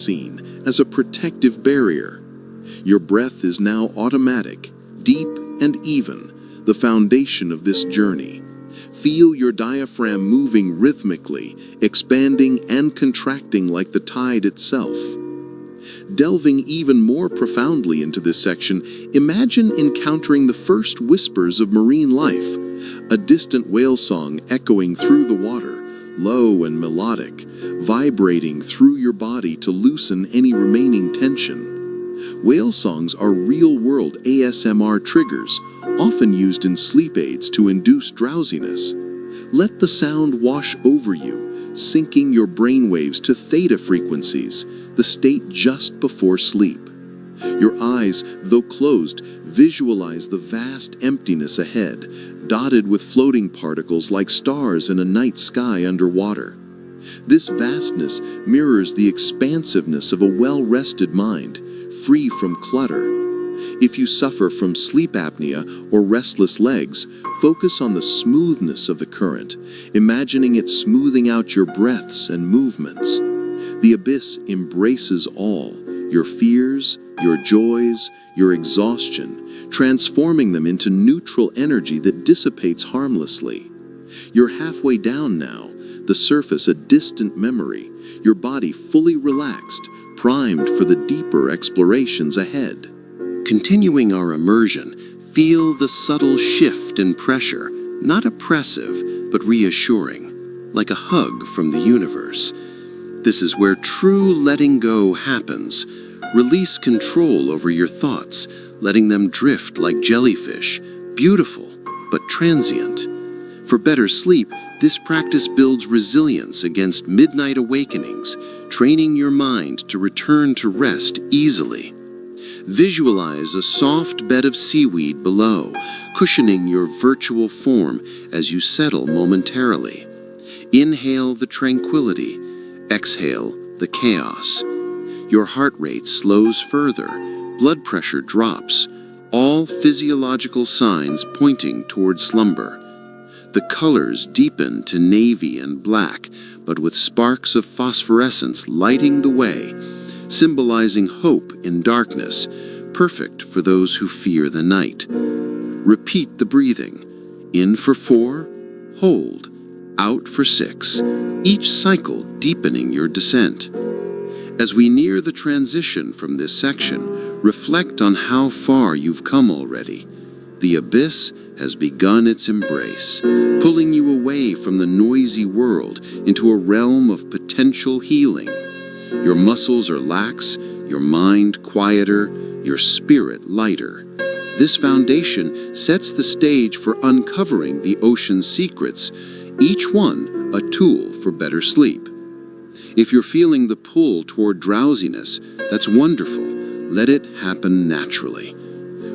seen as a protective barrier. Your breath is now automatic, deep and even, the foundation of this journey. Feel your diaphragm moving rhythmically, expanding and contracting like the tide itself. Delving even more profoundly into this section, imagine encountering the first whispers of marine life, a distant whale song echoing through the water, low and melodic, vibrating through your body to loosen any remaining tension. Whale songs are real-world ASMR triggers, often used in sleep aids to induce drowsiness. Let the sound wash over you, syncing your brainwaves to theta frequencies, the state just before sleep. Your eyes, though closed, visualize the vast emptiness ahead, dotted with floating particles like stars in a night sky underwater. This vastness mirrors the expansiveness of a well-rested mind, free from clutter. If you suffer from sleep apnea or restless legs, focus on the smoothness of the current, imagining it smoothing out your breaths and movements. The abyss embraces all, your fears, your joys, your exhaustion, transforming them into neutral energy that dissipates harmlessly. You're halfway down now, the surface a distant memory, your body fully relaxed, primed for the deeper explorations ahead. Continuing our immersion, feel the subtle shift in pressure, not oppressive, but reassuring, like a hug from the universe. This is where true letting go happens. Release control over your thoughts, letting them drift like jellyfish, beautiful but transient. For better sleep, this practice builds resilience against midnight awakenings, training your mind to return to rest easily. Visualize a soft bed of seaweed below, cushioning your virtual form as you settle momentarily. Inhale the tranquility, exhale the chaos. Your heart rate slows further, blood pressure drops, all physiological signs pointing toward slumber. The colors deepen to navy and black, but with sparks of phosphorescence lighting the way, symbolizing hope in darkness, perfect for those who fear the night. Repeat the breathing. In for 4, hold, out for 6, each cycle deepening your descent. As we near the transition from this section, reflect on how far you've come already. The abyss has begun its embrace, pulling you away from the noisy world into a realm of potential healing. Your muscles are lax, your mind quieter, your spirit lighter. This foundation sets the stage for uncovering the ocean's secrets, each one a tool for better sleep. If you're feeling the pull toward drowsiness, that's wonderful. Let it happen naturally.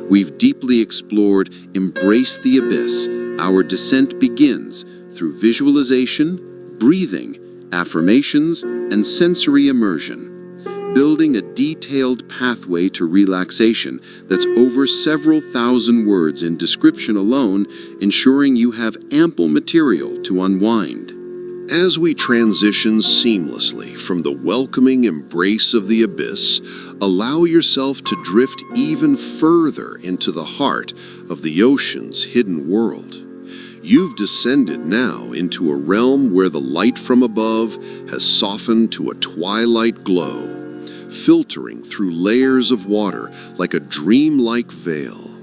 We've deeply explored Embrace the Abyss. Our descent begins through visualization, breathing, affirmations, and sensory immersion, building a detailed pathway to relaxation that's over several thousand words in description alone, ensuring you have ample material to unwind. As we transition seamlessly from the welcoming embrace of the abyss, allow yourself to drift even further into the heart of the ocean's hidden world. You've descended now into a realm where the light from above has softened to a twilight glow, filtering through layers of water like a dreamlike veil.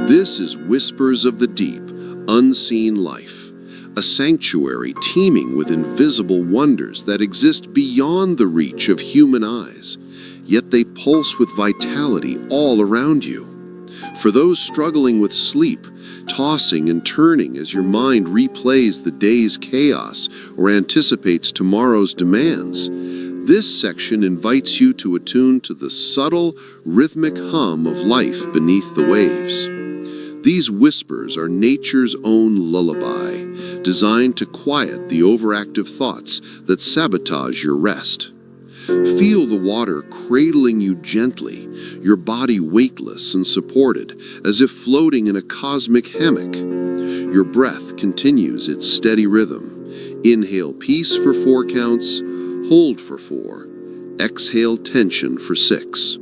This is Whispers of the Deep, Unseen Life, a sanctuary teeming with invisible wonders that exist beyond the reach of human eyes, yet they pulse with vitality all around you. For those struggling with sleep, tossing and turning as your mind replays the day's chaos or anticipates tomorrow's demands, this section invites you to attune to the subtle, rhythmic hum of life beneath the waves. These whispers are nature's own lullaby, designed to quiet the overactive thoughts that sabotage your rest. Feel the water cradling you gently, your body weightless and supported, as if floating in a cosmic hammock. Your breath continues its steady rhythm. Inhale peace for 4 counts, hold for 4, Exhale tension for 6.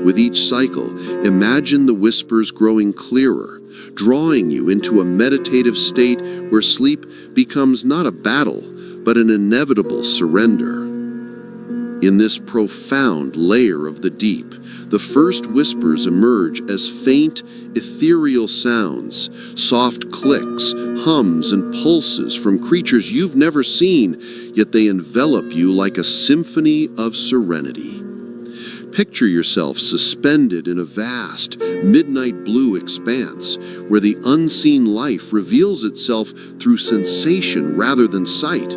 With each cycle, imagine the whispers growing clearer, drawing you into a meditative state where sleep becomes not a battle, but an inevitable surrender. In this profound layer of the deep, the first whispers emerge as faint, ethereal sounds, soft clicks, hums, and pulses from creatures you've never seen, yet they envelop you like a symphony of serenity. Picture yourself suspended in a vast, midnight blue expanse, where the unseen life reveals itself through sensation rather than sight.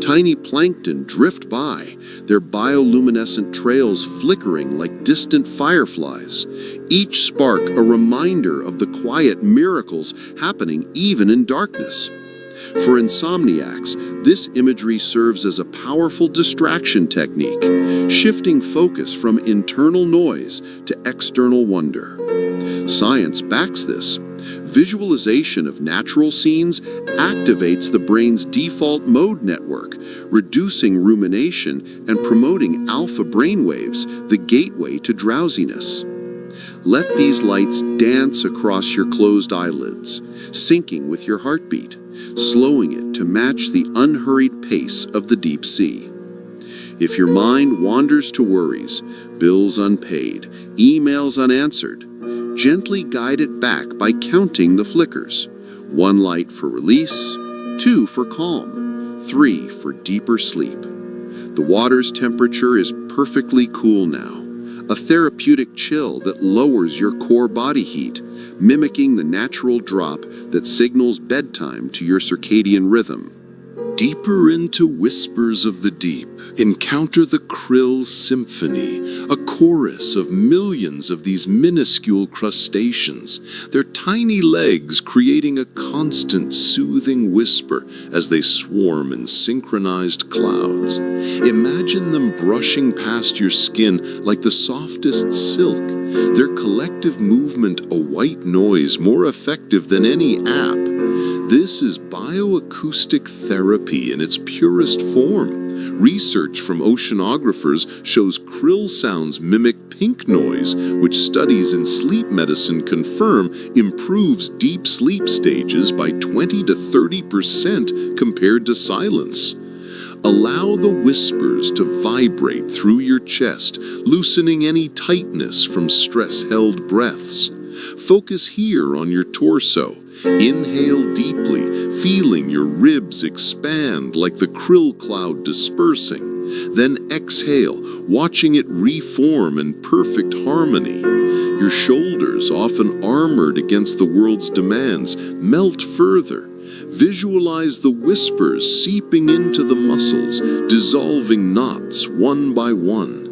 Tiny plankton drift by, their bioluminescent trails flickering like distant fireflies, each spark a reminder of the quiet miracles happening even in darkness. For insomniacs, this imagery serves as a powerful distraction technique, shifting focus from internal noise to external wonder. Science backs this. Visualization of natural scenes activates the brain's default mode network, reducing rumination and promoting alpha brainwaves, the gateway to drowsiness. Let these lights dance across your closed eyelids, syncing with your heartbeat, slowing it to match the unhurried pace of the deep sea. If your mind wanders to worries, bills unpaid, emails unanswered, gently guide it back by counting the flickers. 1 light for release, 2 for calm, 3 for deeper sleep. The water's temperature is perfectly cool now, a therapeutic chill that lowers your core body heat, mimicking the natural drop that signals bedtime to your circadian rhythm. Deeper into whispers of the deep, encounter the krill symphony, a chorus of millions of these minuscule crustaceans, their tiny legs creating a constant soothing whisper as they swarm in synchronized clouds. Imagine them brushing past your skin like the softest silk, their collective movement a white noise more effective than any app. This is bioacoustic therapy in its purest form. Research from oceanographers shows krill sounds mimic pink noise, which studies in sleep medicine confirm improves deep sleep stages by 20 to 30% compared to silence. Allow the whispers to vibrate through your chest, loosening any tightness from stress-held breaths. Focus here on your torso. Inhale deeply, feeling your ribs expand like the krill cloud dispersing. Then exhale, watching it reform in perfect harmony. Your shoulders, often armored against the world's demands, melt further. Visualize the whispers seeping into the muscles, dissolving knots one by one.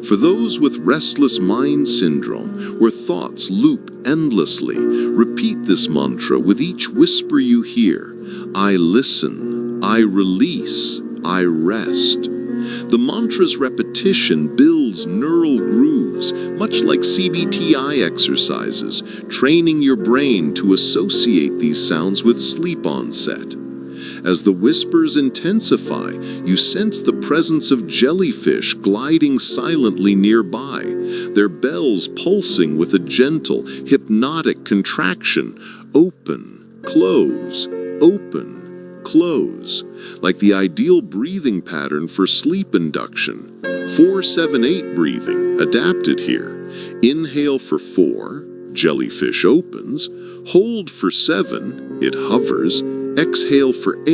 For those with restless mind syndrome, where thoughts loop endlessly, repeat this mantra with each whisper you hear. I listen, I release, I rest. The mantra's repetition builds neural grooves, much like CBTI exercises, training your brain to associate these sounds with sleep onset. As the whispers intensify, you sense the presence of jellyfish gliding silently nearby, their bells pulsing with a gentle, hypnotic contraction. Open, close, open, close, like the ideal breathing pattern for sleep induction. 4-7-8 breathing, adapted here. Inhale for 4, jellyfish opens. Hold for 7, it hovers. Exhale for 8,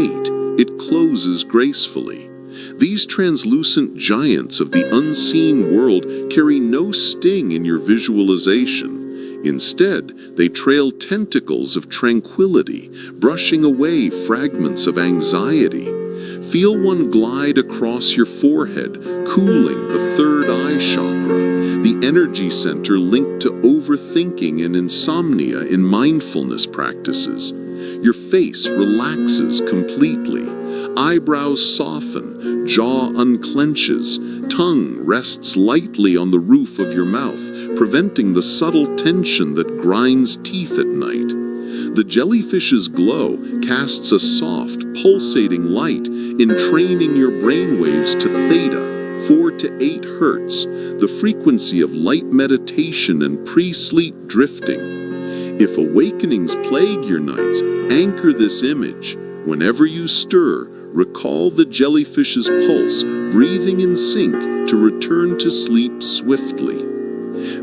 it closes gracefully. These translucent giants of the unseen world carry no sting in your visualization. Instead, they trail tentacles of tranquility, brushing away fragments of anxiety. Feel one glide across your forehead, cooling the third eye chakra, the energy center linked to overthinking and insomnia in mindfulness practices. Your face relaxes completely. Eyebrows soften, jaw unclenches, tongue rests lightly on the roof of your mouth, preventing the subtle tension that grinds teeth at night. The jellyfish's glow casts a soft, pulsating light, entraining your brainwaves to theta, 4 to 8 hertz, the frequency of light meditation and pre-sleep drifting. If awakenings plague your nights, anchor this image. Whenever you stir, recall the jellyfish's pulse, breathing in sync to return to sleep swiftly.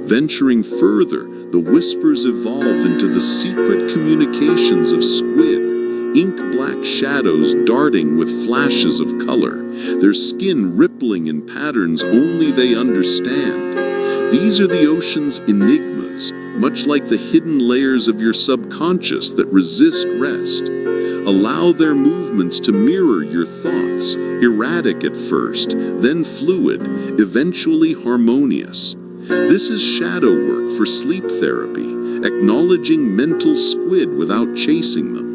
Venturing further, the whispers evolve into the secret communications of squid, ink-black shadows darting with flashes of color, their skin rippling in patterns only they understand. These are the ocean's enigmas, much like the hidden layers of your subconscious that resist rest. Allow their movements to mirror your thoughts, erratic at first, then fluid, eventually harmonious. This is shadow work for sleep therapy, acknowledging mental squid without chasing them.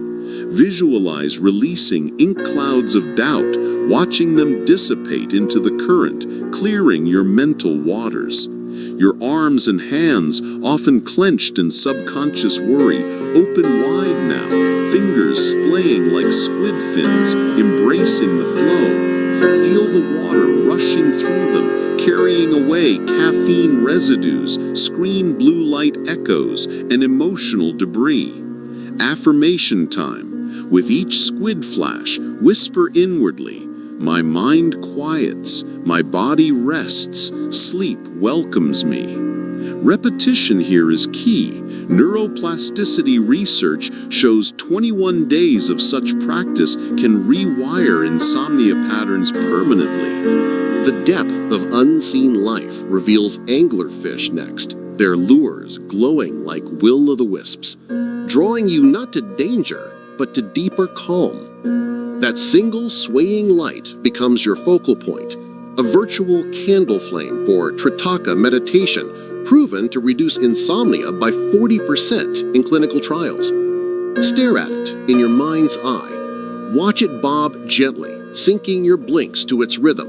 Visualize releasing ink clouds of doubt, watching them dissipate into the current, clearing your mental waters. Your arms and hands, often clenched in subconscious worry, open wide now, fingers splaying like squid fins, embracing the flow. Feel the water rushing through them, carrying away caffeine residues, screen blue light echoes, and emotional debris. Affirmation time. With each squid flash, whisper inwardly, "My mind quiets, my body rests, sleep welcomes me." Repetition here is key. Neuroplasticity research shows 21 days of such practice can rewire insomnia patterns permanently. The depth of unseen life reveals anglerfish next, their lures glowing like will-o'-the-wisps, drawing you not to danger, but to deeper calm. That single swaying light becomes your focal point, a virtual candle flame for Tritaka meditation, proven to reduce insomnia by 40% in clinical trials. Stare at it in your mind's eye. Watch it bob gently, syncing your blinks to its rhythm,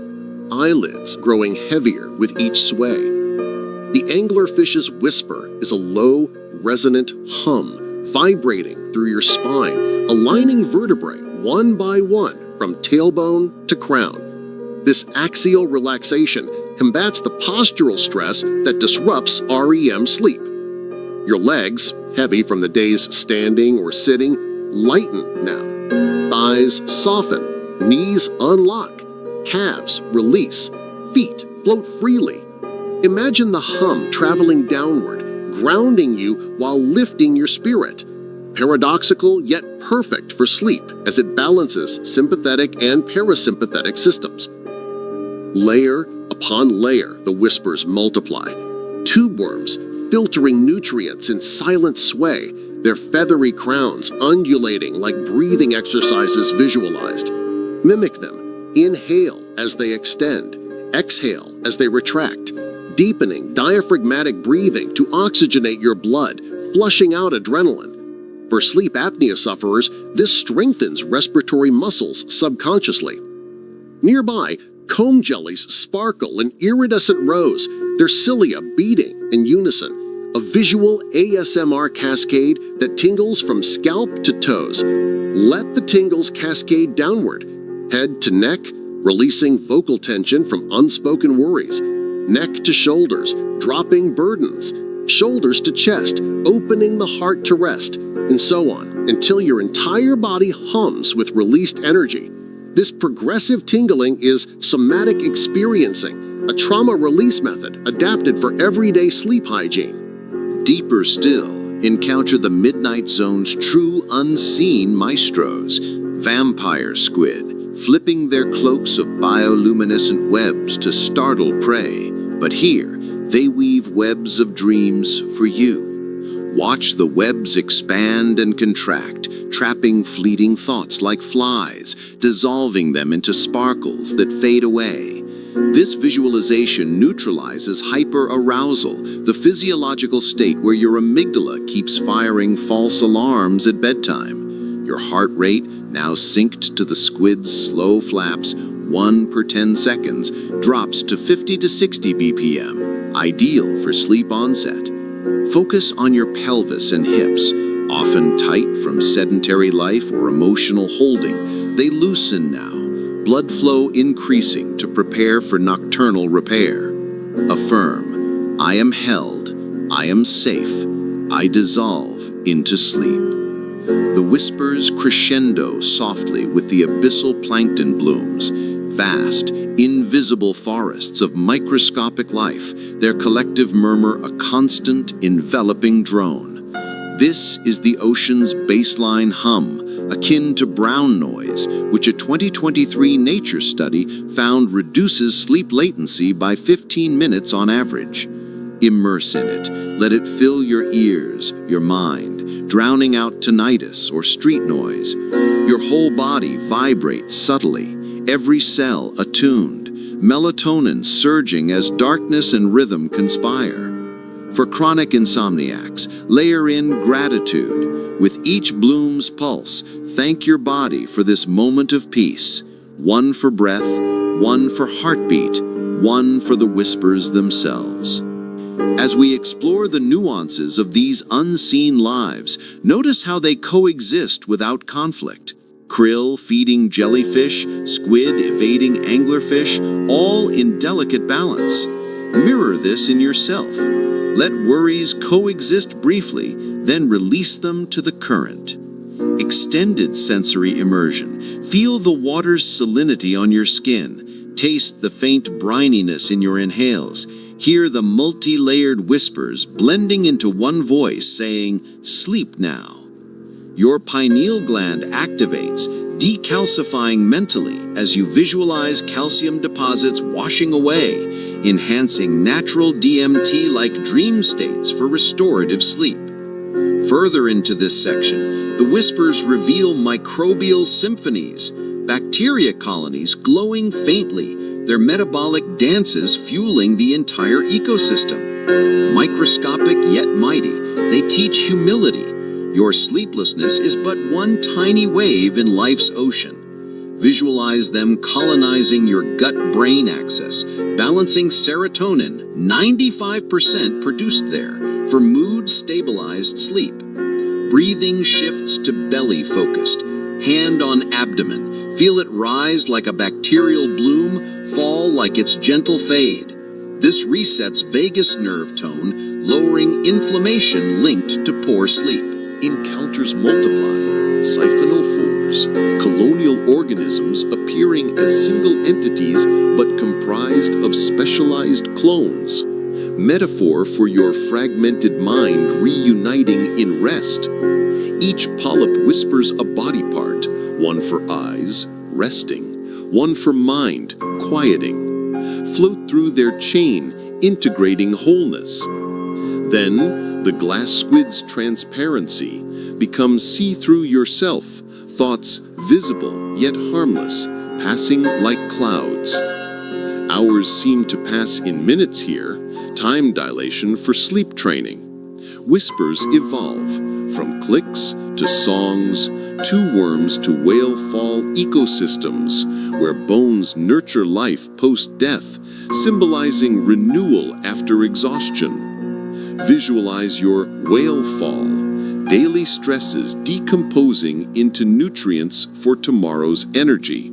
eyelids growing heavier with each sway. The anglerfish's whisper is a low, resonant hum, vibrating through your spine, aligning vertebrae one by one from tailbone to crown. This axial relaxation combats the postural stress that disrupts REM sleep. Your legs, heavy from the day's standing or sitting, lighten now. Thighs soften, knees unlock, calves release, feet float freely. Imagine the hum traveling downward, grounding you while lifting your spirit. Paradoxical yet perfect for sleep as it balances sympathetic and parasympathetic systems. Layer upon layer, the whispers multiply. Tube worms filtering nutrients in silent sway, their feathery crowns undulating like breathing exercises visualized. Mimic them. Inhale as they extend, exhale as they retract, deepening diaphragmatic breathing to oxygenate your blood, flushing out adrenaline. For sleep apnea sufferers, this strengthens respiratory muscles subconsciously. Nearby, comb jellies sparkle in iridescent rows, their cilia beating in unison, a visual ASMR cascade that tingles from scalp to toes. Let the tingles cascade downward, head to neck, releasing vocal tension from unspoken worries, neck to shoulders, dropping burdens, shoulders to chest, opening the heart to rest, and so on, until your entire body hums with released energy. This progressive tingling is somatic experiencing, a trauma release method adapted for everyday sleep hygiene. Deeper still, encounter the Midnight Zone's true unseen maestros, vampire squid, flipping their cloaks of bioluminescent webs to startle prey. But here, they weave webs of dreams for you. Watch the webs expand and contract, trapping fleeting thoughts like flies, dissolving them into sparkles that fade away. This visualization neutralizes hyperarousal, the physiological state where your amygdala keeps firing false alarms at bedtime. Your heart rate, now synced to the squid's slow flaps, 1 per 10 seconds, drops to 50 to 60 BPM, ideal for sleep onset. Focus on your pelvis and hips, often tight from sedentary life or emotional holding. They loosen now. blood flow increasing to prepare for nocturnal repair. Affirm, I am held, I am safe, I dissolve into sleep. The whispers crescendo softly with the abyssal plankton blooms, vast, invisible forests of microscopic life, their collective murmur a constant, enveloping drone. This is the ocean's baseline hum, akin to brown noise, which a 2023 Nature study found reduces sleep latency by 15 minutes on average. Immerse in it. Let it fill your ears, your mind, drowning out tinnitus or street noise. Your whole body vibrates subtly, every cell attuned, melatonin surging as darkness and rhythm conspire. For chronic insomniacs, layer in gratitude. With each bloom's pulse, thank your body for this moment of peace. One for breath, one for heartbeat, one for the whispers themselves. As we explore the nuances of these unseen lives, notice how they coexist without conflict. Krill feeding jellyfish, squid evading anglerfish, all in delicate balance. Mirror this in yourself. Let worries coexist briefly, then release them to the current. Extended sensory immersion. Feel the water's salinity on your skin. Taste the faint brininess in your inhales. Hear the multi-layered whispers blending into one voice saying, "Sleep now." Your pineal gland activates, decalcifying mentally as you visualize calcium deposits washing away, enhancing natural DMT-like dream states for restorative sleep. Further into this section, the whispers reveal microbial symphonies, bacteria colonies glowing faintly, their metabolic dances fueling the entire ecosystem. Microscopic yet mighty, they teach humility. Your sleeplessness is but one tiny wave in life's ocean. Visualize them colonizing your gut-brain axis, balancing serotonin, 95% produced there, for mood-stabilized sleep. Breathing shifts to belly-focused, hand on abdomen. Feel it rise like a bacterial bloom, fall like its gentle fade. This resets vagus nerve tone, lowering inflammation linked to poor sleep. Encounters multiply, siphonophores, colonial organisms appearing as single entities but comprised of specialized clones. Metaphor for your fragmented mind reuniting in rest. Each polyp whispers a body part, one for eyes, resting, one for mind, quieting. Float through their chain, integrating wholeness. Then, the glass squid's transparency becomes see-through yourself, thoughts visible yet harmless, passing like clouds. Hours seem to pass in minutes here, time dilation for sleep training. Whispers evolve, from clicks to songs, to worms to whale fall ecosystems, where bones nurture life post-death, symbolizing renewal after exhaustion. Visualize your whale fall, daily stresses decomposing into nutrients for tomorrow's energy.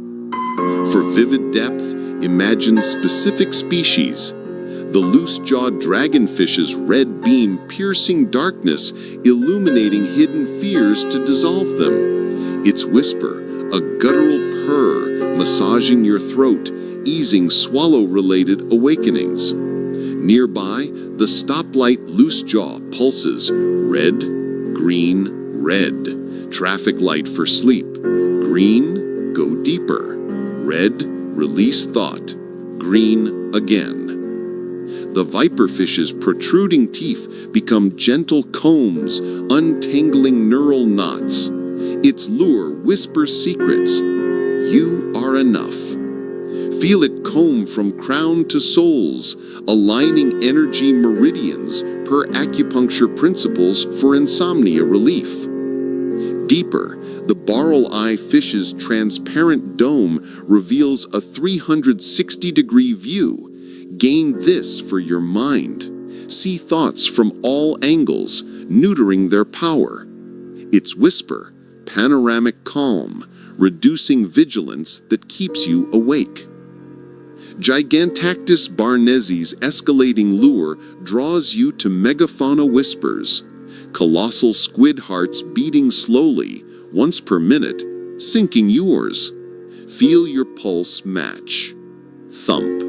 For vivid depth, imagine specific species. The loose-jawed dragonfish's red beam piercing darkness, illuminating hidden fears to dissolve them. Its whisper, a guttural purr, massaging your throat, easing swallow-related awakenings. Nearby, the stoplight loose-jaw pulses, red, green, red. Traffic light for sleep. Green, go deeper. Red, release thought. Green, again. The viperfish's protruding teeth become gentle combs, untangling neural knots. Its lure whispers secrets. You are enough. Feel it comb from crown to soles, aligning energy meridians per acupuncture principles for insomnia relief. Deeper, the barrel eye fish's transparent dome reveals a 360-degree view. Gain this for your mind. See thoughts from all angles, neutering their power. Its whisper, panoramic calm, reducing vigilance that keeps you awake. Gigantactus barnezi's escalating lure draws you to megafauna whispers, colossal squid hearts beating slowly, once per minute, sinking yours. Feel your pulse match. Thump.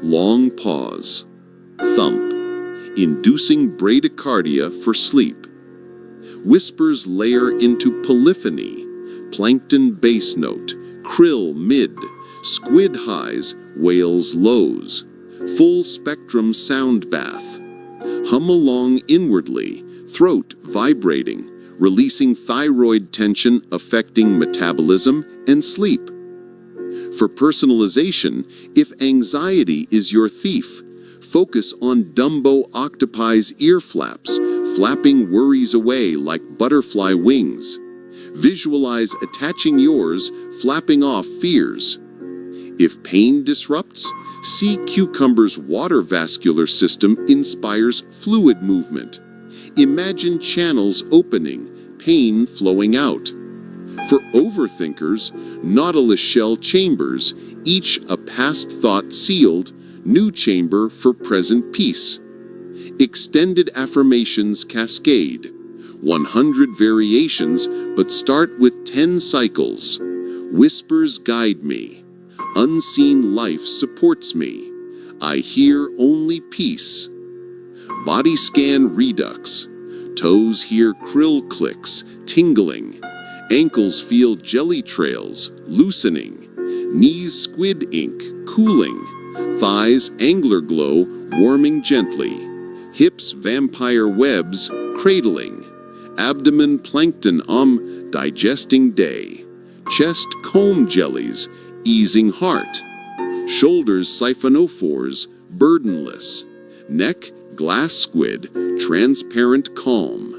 Long pause. Thump. Inducing bradycardia for sleep. Whispers layer into polyphony, plankton bass note, krill mid, squid highs, whales lows, full spectrum sound bath. Hum along inwardly, throat vibrating, releasing thyroid tension affecting metabolism and sleep. For personalization, if anxiety is your thief, focus on Dumbo octopi's ear flaps, flapping worries away like butterfly wings. Visualize attaching yours, flapping off fears. If pain disrupts, sea cucumber's water vascular system inspires fluid movement. Imagine channels opening, pain flowing out. For overthinkers, nautilus shell chambers, each a past thought sealed, new chamber for present peace. Extended affirmations cascade. 100 variations, but start with 10 cycles. Whispers guide me. Unseen life supports me. I hear only peace. Body scan redux. Toes hear krill clicks, tingling. Ankles feel jelly trails, loosening. Knees squid ink, cooling. Thighs angler glow, warming gently. Hips vampire webs, cradling. Abdomen plankton digesting day. Chest comb jellies, easing heart. Shoulders siphonophores, burdenless. Neck glass squid, transparent calm.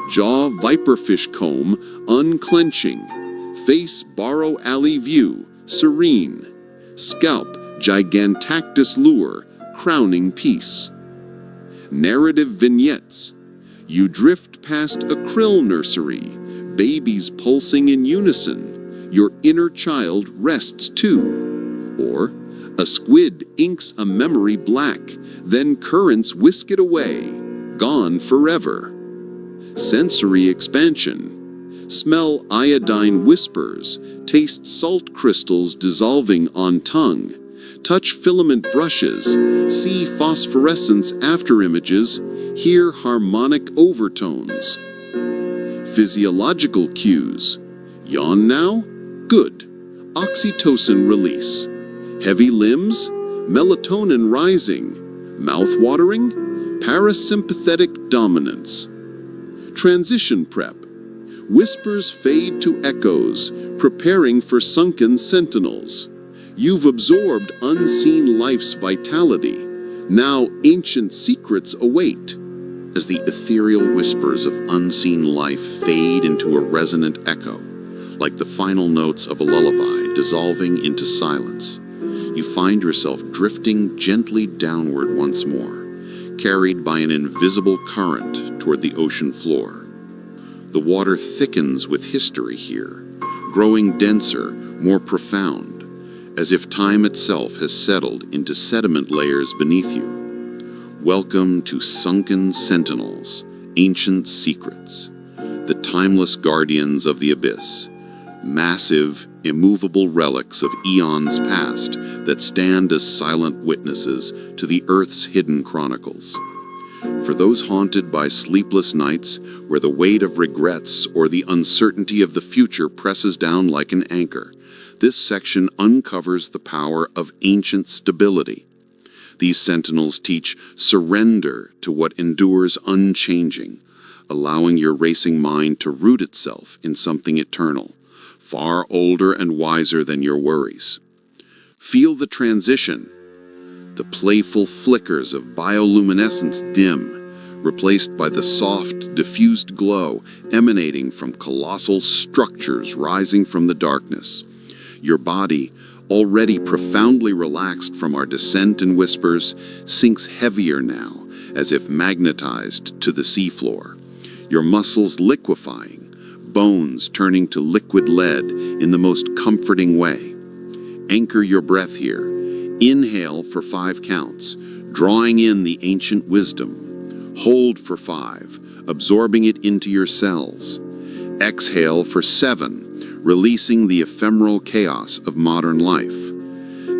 Jaw viperfish comb, unclenching. Face borrow alley view, serene. Scalp gigantactus lure, crowning peace. Narrative vignettes. You drift past a krill nursery, babies pulsing in unison. Your inner child rests too. Or, a squid inks a memory black, then currents whisk it away, gone forever. Sensory expansion. Smell iodine whispers, taste salt crystals dissolving on tongue. Touch filament brushes, see phosphorescence afterimages, hear harmonic overtones. Physiological cues. Yawn now? Good. Oxytocin release. Heavy limbs? Melatonin rising. Mouth watering? Parasympathetic dominance. Transition prep. Whispers fade to echoes, preparing for sunken sentinels. You've absorbed unseen life's vitality. Now ancient secrets await. As the ethereal whispers of unseen life fade into a resonant echo, like the final notes of a lullaby dissolving into silence, you find yourself drifting gently downward once more, carried by an invisible current toward the ocean floor. The water thickens with history here, growing denser, more profound, as if time itself has settled into sediment layers beneath you. Welcome to Sunken Sentinels, Ancient Secrets, the timeless guardians of the abyss, massive, immovable relics of eons past that stand as silent witnesses to the Earth's hidden chronicles. For those haunted by sleepless nights where the weight of regrets or the uncertainty of the future presses down like an anchor, this section uncovers the power of ancient stability. These sentinels teach surrender to what endures unchanging, allowing your racing mind to root itself in something eternal, far older and wiser than your worries. Feel the transition. The playful flickers of bioluminescence dim, replaced by the soft, diffused glow emanating from colossal structures rising from the darkness. Your body, already profoundly relaxed from our descent in whispers, sinks heavier now, as if magnetized to the seafloor. Your muscles liquefying, bones turning to liquid lead in the most comforting way. Anchor your breath here. Inhale for 5 counts, drawing in the ancient wisdom. Hold for 5, absorbing it into your cells. Exhale for 7, releasing the ephemeral chaos of modern life.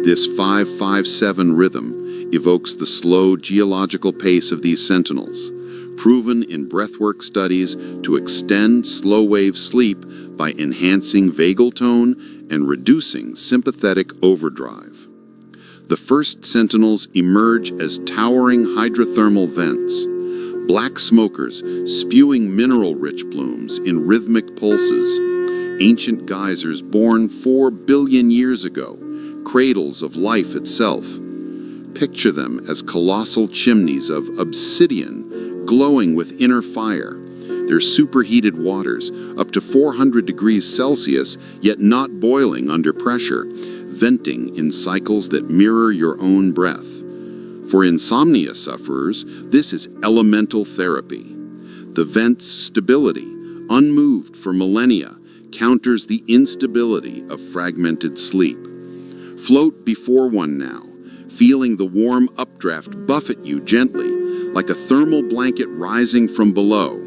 This 5-5-7 rhythm evokes the slow geological pace of these sentinels, proven in breathwork studies to extend slow-wave sleep by enhancing vagal tone and reducing sympathetic overdrive. The first sentinels emerge as towering hydrothermal vents, black smokers spewing mineral-rich plumes in rhythmic pulses, ancient geysers born 4 billion years ago, cradles of life itself. Picture them as colossal chimneys of obsidian glowing with inner fire, their superheated waters up to 400 degrees Celsius, yet not boiling under pressure, venting in cycles that mirror your own breath. For insomnia sufferers, this is elemental therapy. The vent's stability, unmoved for millennia, counters the instability of fragmented sleep. Float before one now, feeling the warm updraft buffet you gently, like a thermal blanket rising from below.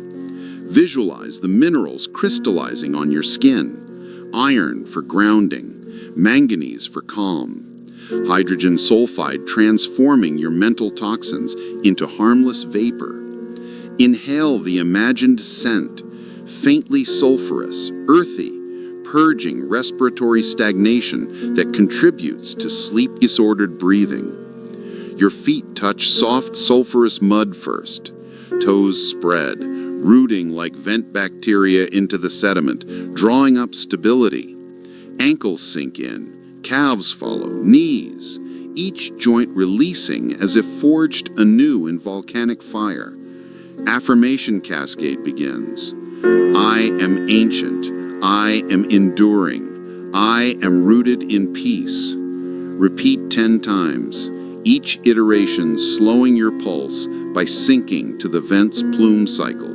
Visualize the minerals crystallizing on your skin: iron for grounding, manganese for calm, hydrogen sulfide transforming your mental toxins into harmless vapor. Inhale the imagined scent, faintly sulfurous, earthy, purging respiratory stagnation that contributes to sleep-disordered breathing. Your feet touch soft sulfurous mud first, toes spread, rooting like vent bacteria into the sediment, drawing up stability. Ankles sink in, calves follow, knees, each joint releasing as if forged anew in volcanic fire. Affirmation cascade begins. I am ancient. I am enduring. I am rooted in peace. Repeat 10 times, each iteration slowing your pulse by syncing to the vent's plume cycle,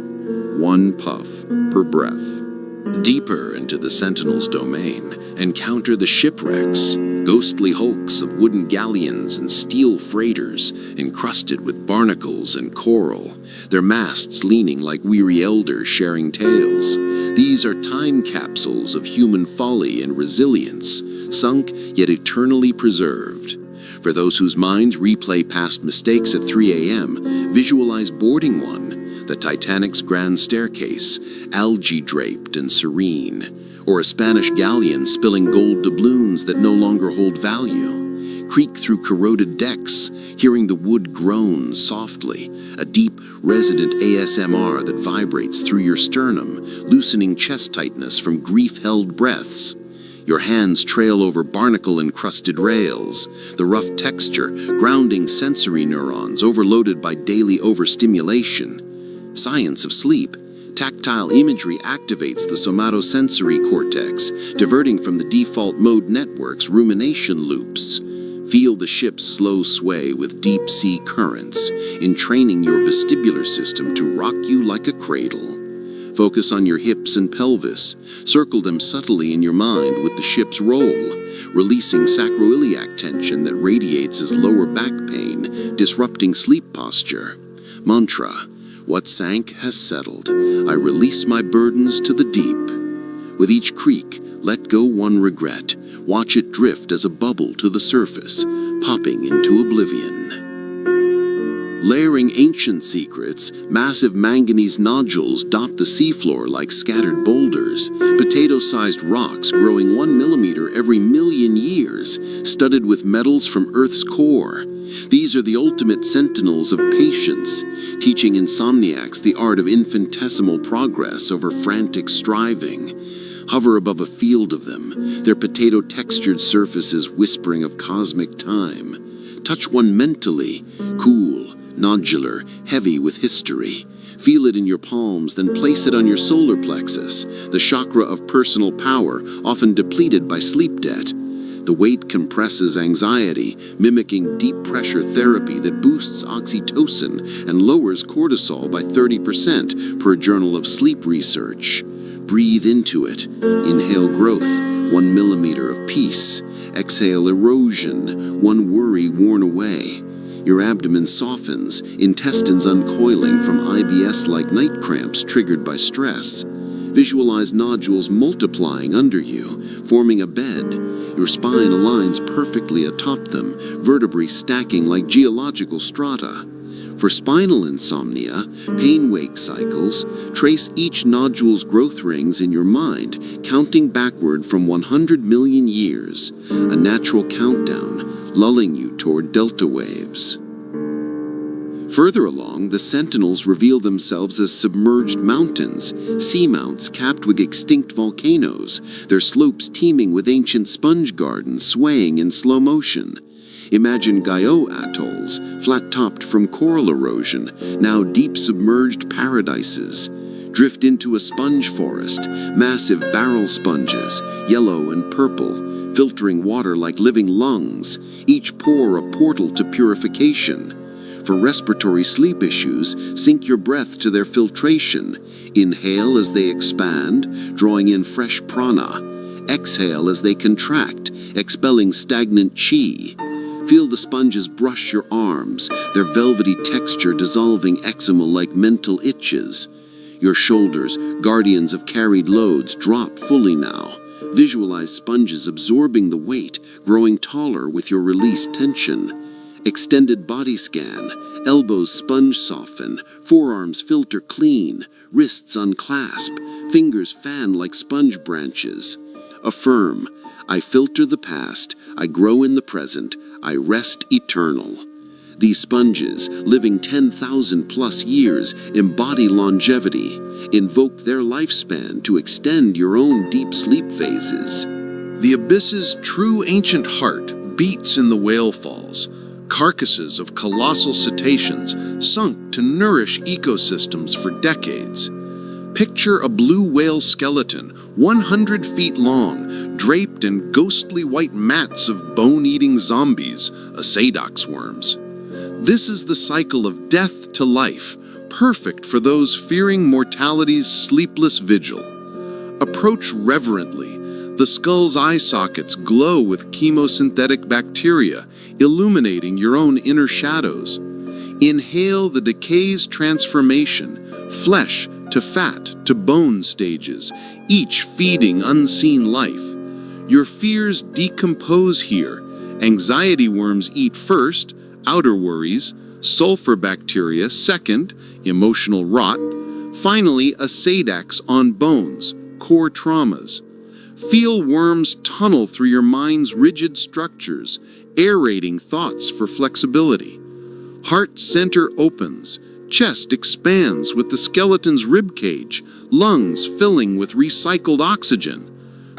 1 puff per breath. Deeper into the Sentinel's domain, encounter the shipwrecks, ghostly hulks of wooden galleons and steel freighters encrusted with barnacles and coral, their masts leaning like weary elders sharing tales. These are time capsules of human folly and resilience, sunk yet eternally preserved. For those whose minds replay past mistakes at 3 a.m., visualize boarding one, the Titanic's grand staircase, algae-draped and serene, or a Spanish galleon spilling gold doubloons that no longer hold value. Creak through corroded decks, hearing the wood groan softly, a deep, resonant ASMR that vibrates through your sternum, loosening chest tightness from grief-held breaths. Your hands trail over barnacle-encrusted rails, the rough texture grounding sensory neurons overloaded by daily overstimulation. Science of sleep. Tactile imagery activates the somatosensory cortex, diverting from the default mode network's rumination loops. Feel the ship's slow sway with deep-sea currents, entraining your vestibular system to rock you like a cradle. Focus on your hips and pelvis. Circle them subtly in your mind with the ship's roll, releasing sacroiliac tension that radiates as lower back pain, disrupting sleep posture. Mantra. What sank has settled. I release my burdens to the deep. With each creak, let go one regret. Watch it drift as a bubble to the surface, popping into oblivion. Layering ancient secrets, massive manganese nodules dot the seafloor like scattered boulders, potato-sized rocks growing 1 millimeter every million years, studded with metals from Earth's core. These are the ultimate sentinels of patience, teaching insomniacs the art of infinitesimal progress over frantic striving. Hover above a field of them, their potato-textured surfaces whispering of cosmic time. Touch one mentally, cool, nodular, heavy with history. Feel it in your palms, then place it on your solar plexus, the chakra of personal power, often depleted by sleep debt. The weight compresses anxiety, mimicking deep pressure therapy that boosts oxytocin and lowers cortisol by 30% per Journal of Sleep Research. breathe into it. Inhale growth, 1 millimeter of peace. Exhale erosion, 1 worry worn away. Your abdomen softens, intestines uncoiling from IBS-like night cramps triggered by stress. Visualize nodules multiplying under you, forming a bed. Your spine aligns perfectly atop them, vertebrae stacking like geological strata. For spinal insomnia, pain-wake cycles, trace each nodule's growth rings in your mind, counting backward from 100 million years, a natural countdown, lulling you toward delta waves. Further along, the sentinels reveal themselves as submerged mountains, seamounts capped with extinct volcanoes, their slopes teeming with ancient sponge gardens swaying in slow motion. Imagine Guyot atolls, flat-topped from coral erosion, now deep submerged paradises. Drift into a sponge forest, massive barrel sponges, yellow and purple, filtering water like living lungs, each pore a portal to purification. For respiratory sleep issues, sync your breath to their filtration. Inhale as they expand, drawing in fresh prana. Exhale as they contract, expelling stagnant chi. Feel the sponges brush your arms, their velvety texture dissolving eczema like mental itches. Your shoulders, guardians of carried loads, drop fully now. Visualize sponges absorbing the weight, growing taller with your released tension. Extended body scan, elbows sponge soften, forearms filter clean, wrists unclasp, fingers fan like sponge branches. Affirm, I filter the past, I grow in the present, I rest eternal. These sponges, living 10,000 plus years, embody longevity. Invoke their lifespan to extend your own deep sleep phases. The abyss's true ancient heart beats in the whale falls, carcasses of colossal cetaceans sunk to nourish ecosystems for decades. Picture a blue whale skeleton, 100 feet long, draped in ghostly white mats of bone-eating zombies, Asadox worms. This is the cycle of death to life, perfect for those fearing mortality's sleepless vigil. Approach reverently. The skull's eye sockets glow with chemosynthetic bacteria, illuminating your own inner shadows. Inhale the decay's transformation, flesh to fat to bone stages, each feeding unseen life. Your fears decompose here. Anxiety worms eat first, outer worries, sulfur bacteria second, emotional rot, finally a Asadox on bones, core traumas. Feel worms tunnel through your mind's rigid structures, aerating thoughts for flexibility. Heart center opens, chest expands with the skeleton's ribcage, lungs filling with recycled oxygen.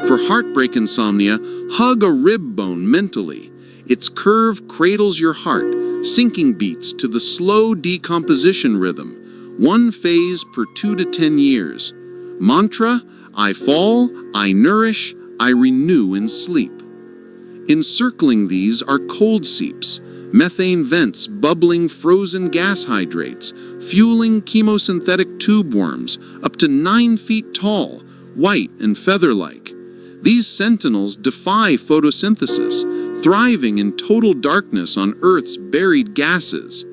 For heartbreak insomnia, hug a rib bone mentally. Its curve cradles your heart, sinking beats to the slow decomposition rhythm, 1 phase per 2 to 10 years. Mantra, I fall, I nourish, I renew in sleep. Encircling these are cold seeps, methane vents bubbling frozen gas hydrates, fueling chemosynthetic tube worms up to 9 feet tall, white and feather-like. These sentinels defy photosynthesis, thriving in total darkness on Earth's buried gases.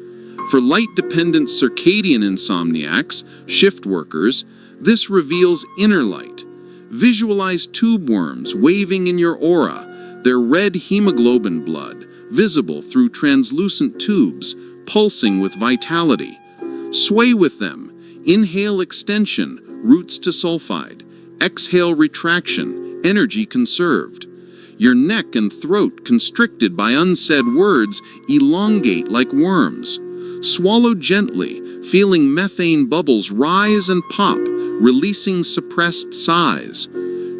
For light-dependent circadian insomniacs, shift workers, this reveals inner light. Visualize tube worms waving in your aura, their red hemoglobin blood, visible through translucent tubes, pulsing with vitality. Sway with them. Inhale extension, roots to sulfide. Exhale retraction, energy conserved. Your neck and throat, constricted by unsaid words, elongate like worms. Swallow gently, feeling methane bubbles rise and pop, releasing suppressed sighs.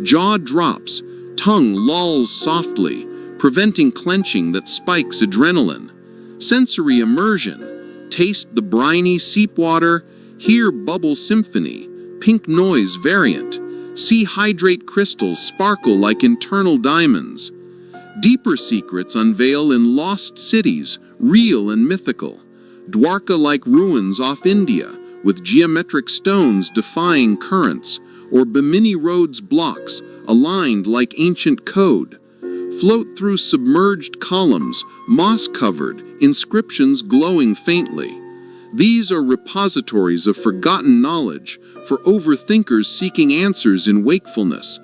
Jaw drops, tongue lolls softly, preventing clenching that spikes adrenaline. Sensory immersion. Taste the briny seep water, hear bubble symphony, pink noise variant. See hydrate crystals sparkle like internal diamonds. Deeper secrets unveil in lost cities, real and mythical. Dwarka-like ruins off India, with geometric stones defying currents, or Bimini Road's blocks, aligned like ancient code. Float through submerged columns, moss-covered, inscriptions glowing faintly. These are repositories of forgotten knowledge for overthinkers seeking answers in wakefulness.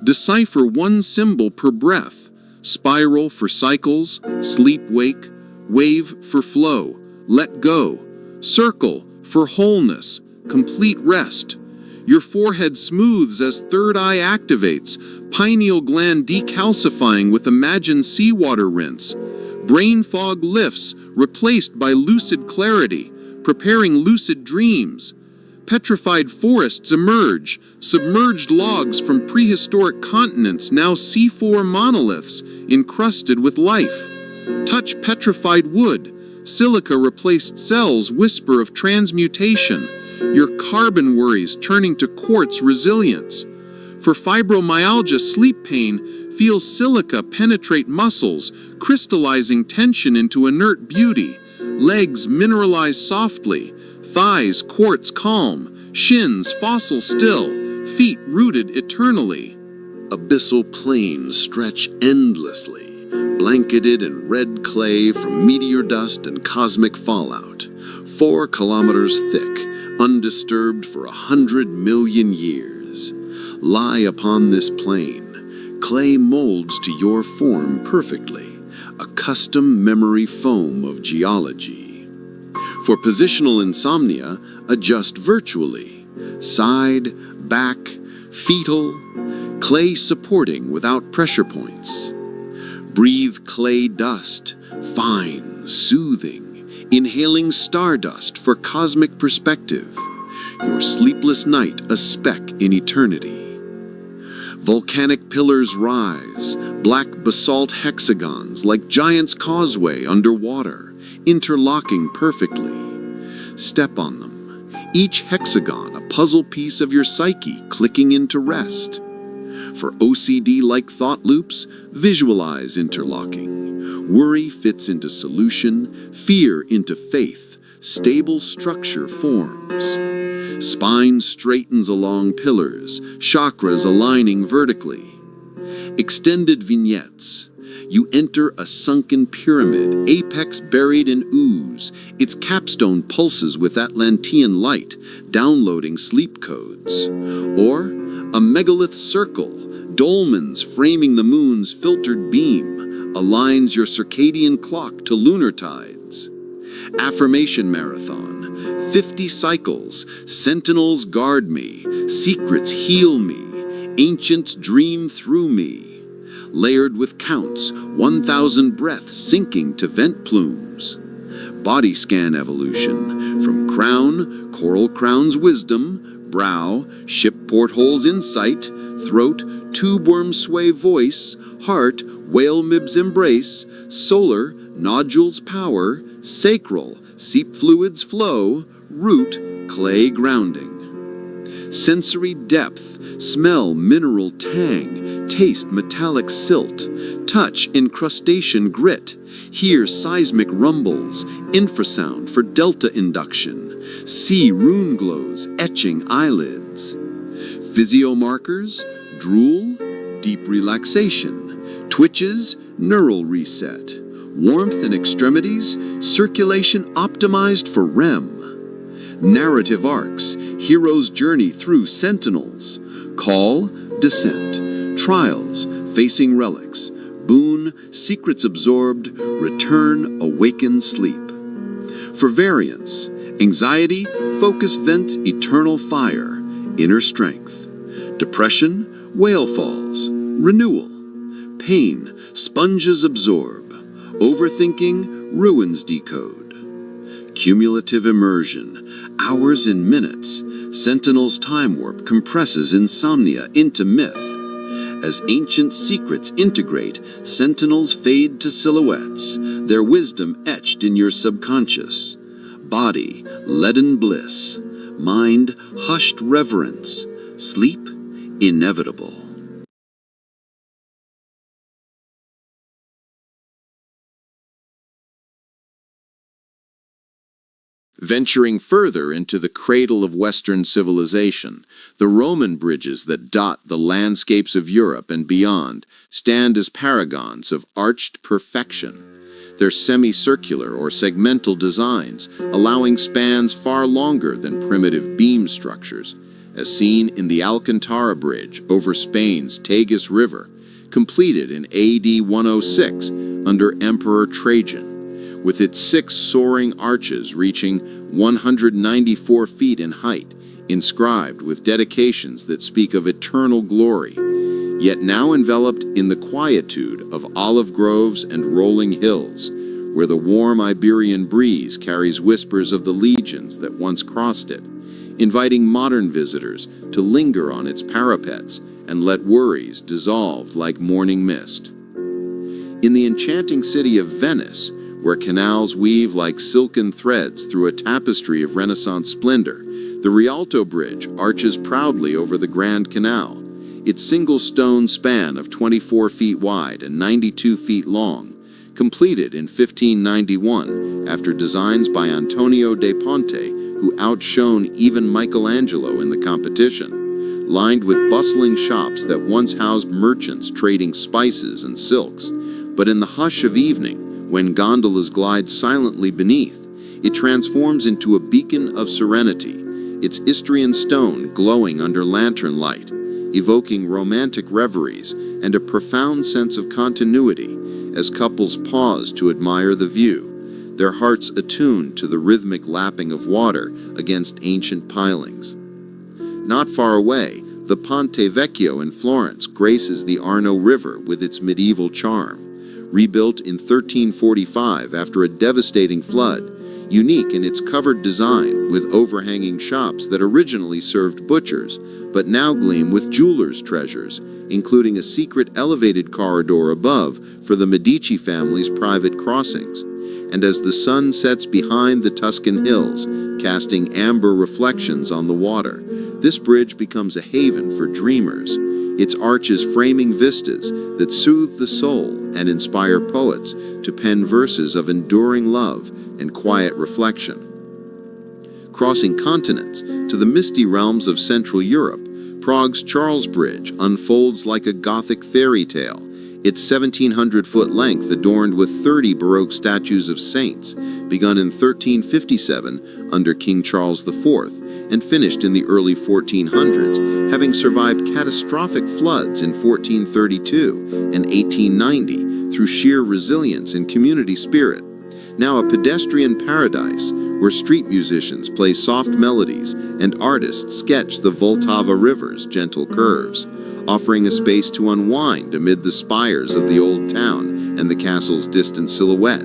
Decipher one symbol per breath: spiral for cycles, sleep-wake, wave for flow, let go, circle for wholeness, complete rest. Your forehead smooths as third eye activates, pineal gland decalcifying with imagined seawater rinse. Brain fog lifts, replaced by lucid clarity, preparing lucid dreams. Petrified forests emerge, submerged logs from prehistoric continents now C4 monoliths encrusted with life. Touch petrified wood, silica-replaced cells whisper of transmutation, your carbon worries turning to quartz resilience. For fibromyalgia sleep pain, feel silica penetrate muscles, crystallizing tension into inert beauty. Legs mineralize softly, thighs quartz calm, shins fossil still, feet rooted eternally. Abyssal plains stretch endlessly, blanketed in red clay from meteor dust and cosmic fallout, 4 kilometers thick, undisturbed for 100 million years. Lie upon this plain. Clay molds to your form perfectly, a custom memory foam of geology. For positional insomnia, adjust virtually. Side, back, fetal, clay supporting without pressure points. Breathe clay dust, fine, soothing, inhaling stardust for cosmic perspective. Your sleepless night a speck in eternity. Volcanic pillars rise, black basalt hexagons like Giant's Causeway underwater, interlocking perfectly. Step on them, each hexagon a puzzle piece of your psyche clicking into rest. For OCD-like thought loops, visualize interlocking. Worry fits into solution, fear into faith, stable structure forms. Spine straightens along pillars, chakras aligning vertically. Extended vignettes. You enter a sunken pyramid, apex buried in ooze. Its capstone pulses with Atlantean light, downloading sleep codes. Or a megalith circle, dolmens framing the moon's filtered beam, aligns your circadian clock to lunar tides. Affirmation marathon. 50 cycles, sentinels guard me, secrets heal me, ancients dream through me. Layered with counts, 1,000 breaths sinking to vent plumes. Body scan evolution, from crown, coral crown's wisdom, brow, ship portholes insight, throat, tubeworm sway voice, heart, whale mibs embrace, solar, nodules power, sacral, seep fluids flow, root, clay grounding. Sensory depth, smell mineral tang, taste metallic silt, touch incrustation grit, hear seismic rumbles, infrasound for delta induction, see rune glows etching eyelids. Physiomarkers, drool, deep relaxation, twitches, neural reset, warmth in extremities, circulation optimized for REM. Narrative arcs, hero's journey through sentinels, call, descent, trials, facing relics, boon, secrets absorbed, return, awaken, sleep. For variance, anxiety, focus vents, eternal fire, inner strength. Depression, whale falls, renewal. Pain, sponges absorb. Overthinking, ruins decode. Cumulative immersion, hours in minutes. Sentinel's time warp compresses insomnia into myth. As ancient secrets integrate, sentinels fade to silhouettes, their wisdom etched in your subconscious. Body, leaden bliss. Mind, hushed reverence. Sleep, inevitable. Venturing further into the cradle of Western civilization, the Roman bridges that dot the landscapes of Europe and beyond stand as paragons of arched perfection. Their semicircular or segmental designs, allowing spans far longer than primitive beam structures, as seen in the Alcantara Bridge over Spain's Tagus River, completed in AD 106 under Emperor Trajan, with its 6 soaring arches reaching 194 feet in height, inscribed with dedications that speak of eternal glory, yet now enveloped in the quietude of olive groves and rolling hills, where the warm Iberian breeze carries whispers of the legions that once crossed it, inviting modern visitors to linger on its parapets and let worries dissolve like morning mist. In the enchanting city of Venice, where canals weave like silken threads through a tapestry of Renaissance splendor, the Rialto Bridge arches proudly over the Grand Canal, its single stone span of 24 feet wide and 92 feet long, completed in 1591 after designs by Antonio de Ponte, who outshone even Michelangelo in the competition, lined with bustling shops that once housed merchants trading spices and silks. But in the hush of evening, when gondolas glide silently beneath, it transforms into a beacon of serenity, its Istrian stone glowing under lantern light, evoking romantic reveries and a profound sense of continuity as couples pause to admire the view, their hearts attuned to the rhythmic lapping of water against ancient pilings. Not far away, the Ponte Vecchio in Florence graces the Arno River with its medieval charm. Rebuilt in 1345 after a devastating flood, unique in its covered design with overhanging shops that originally served butchers, but now gleam with jewelers' treasures, including a secret elevated corridor above for the Medici family's private crossings. And as the sun sets behind the Tuscan hills, casting amber reflections on the water, this bridge becomes a haven for dreamers, its arches framing vistas that soothe the soul and inspire poets to pen verses of enduring love and quiet reflection. Crossing continents to the misty realms of Central Europe, Prague's Charles Bridge unfolds like a Gothic fairy tale, its 1,700-foot length adorned with 30 Baroque statues of saints, begun in 1357 under King Charles IV and finished in the early 1400s, having survived catastrophic floods in 1432 and 1890 through sheer resilience and community spirit. Now a pedestrian paradise where street musicians play soft melodies and artists sketch the Vltava River's gentle curves, offering a space to unwind amid the spires of the old town and the castle's distant silhouette,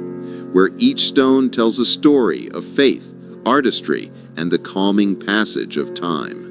where each stone tells a story of faith, artistry, and the calming passage of time.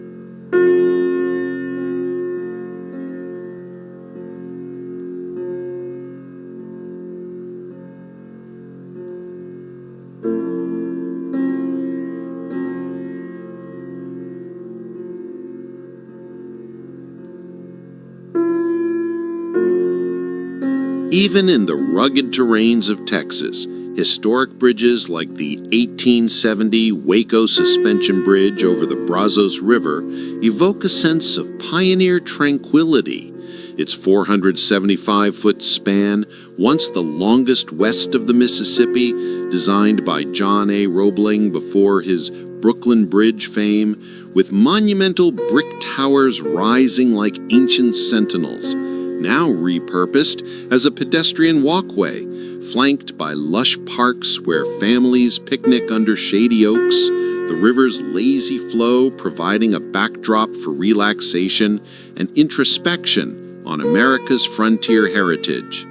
Even in the rugged terrains of Texas, historic bridges like the 1870 Waco Suspension Bridge over the Brazos River evoke a sense of pioneer tranquility. Its 475-foot span, once the longest west of the Mississippi, designed by John A. Roebling before his Brooklyn Bridge fame, with monumental brick towers rising like ancient sentinels, now repurposed as a pedestrian walkway, flanked by lush parks where families picnic under shady oaks, the river's lazy flow providing a backdrop for relaxation and introspection on America's frontier heritage.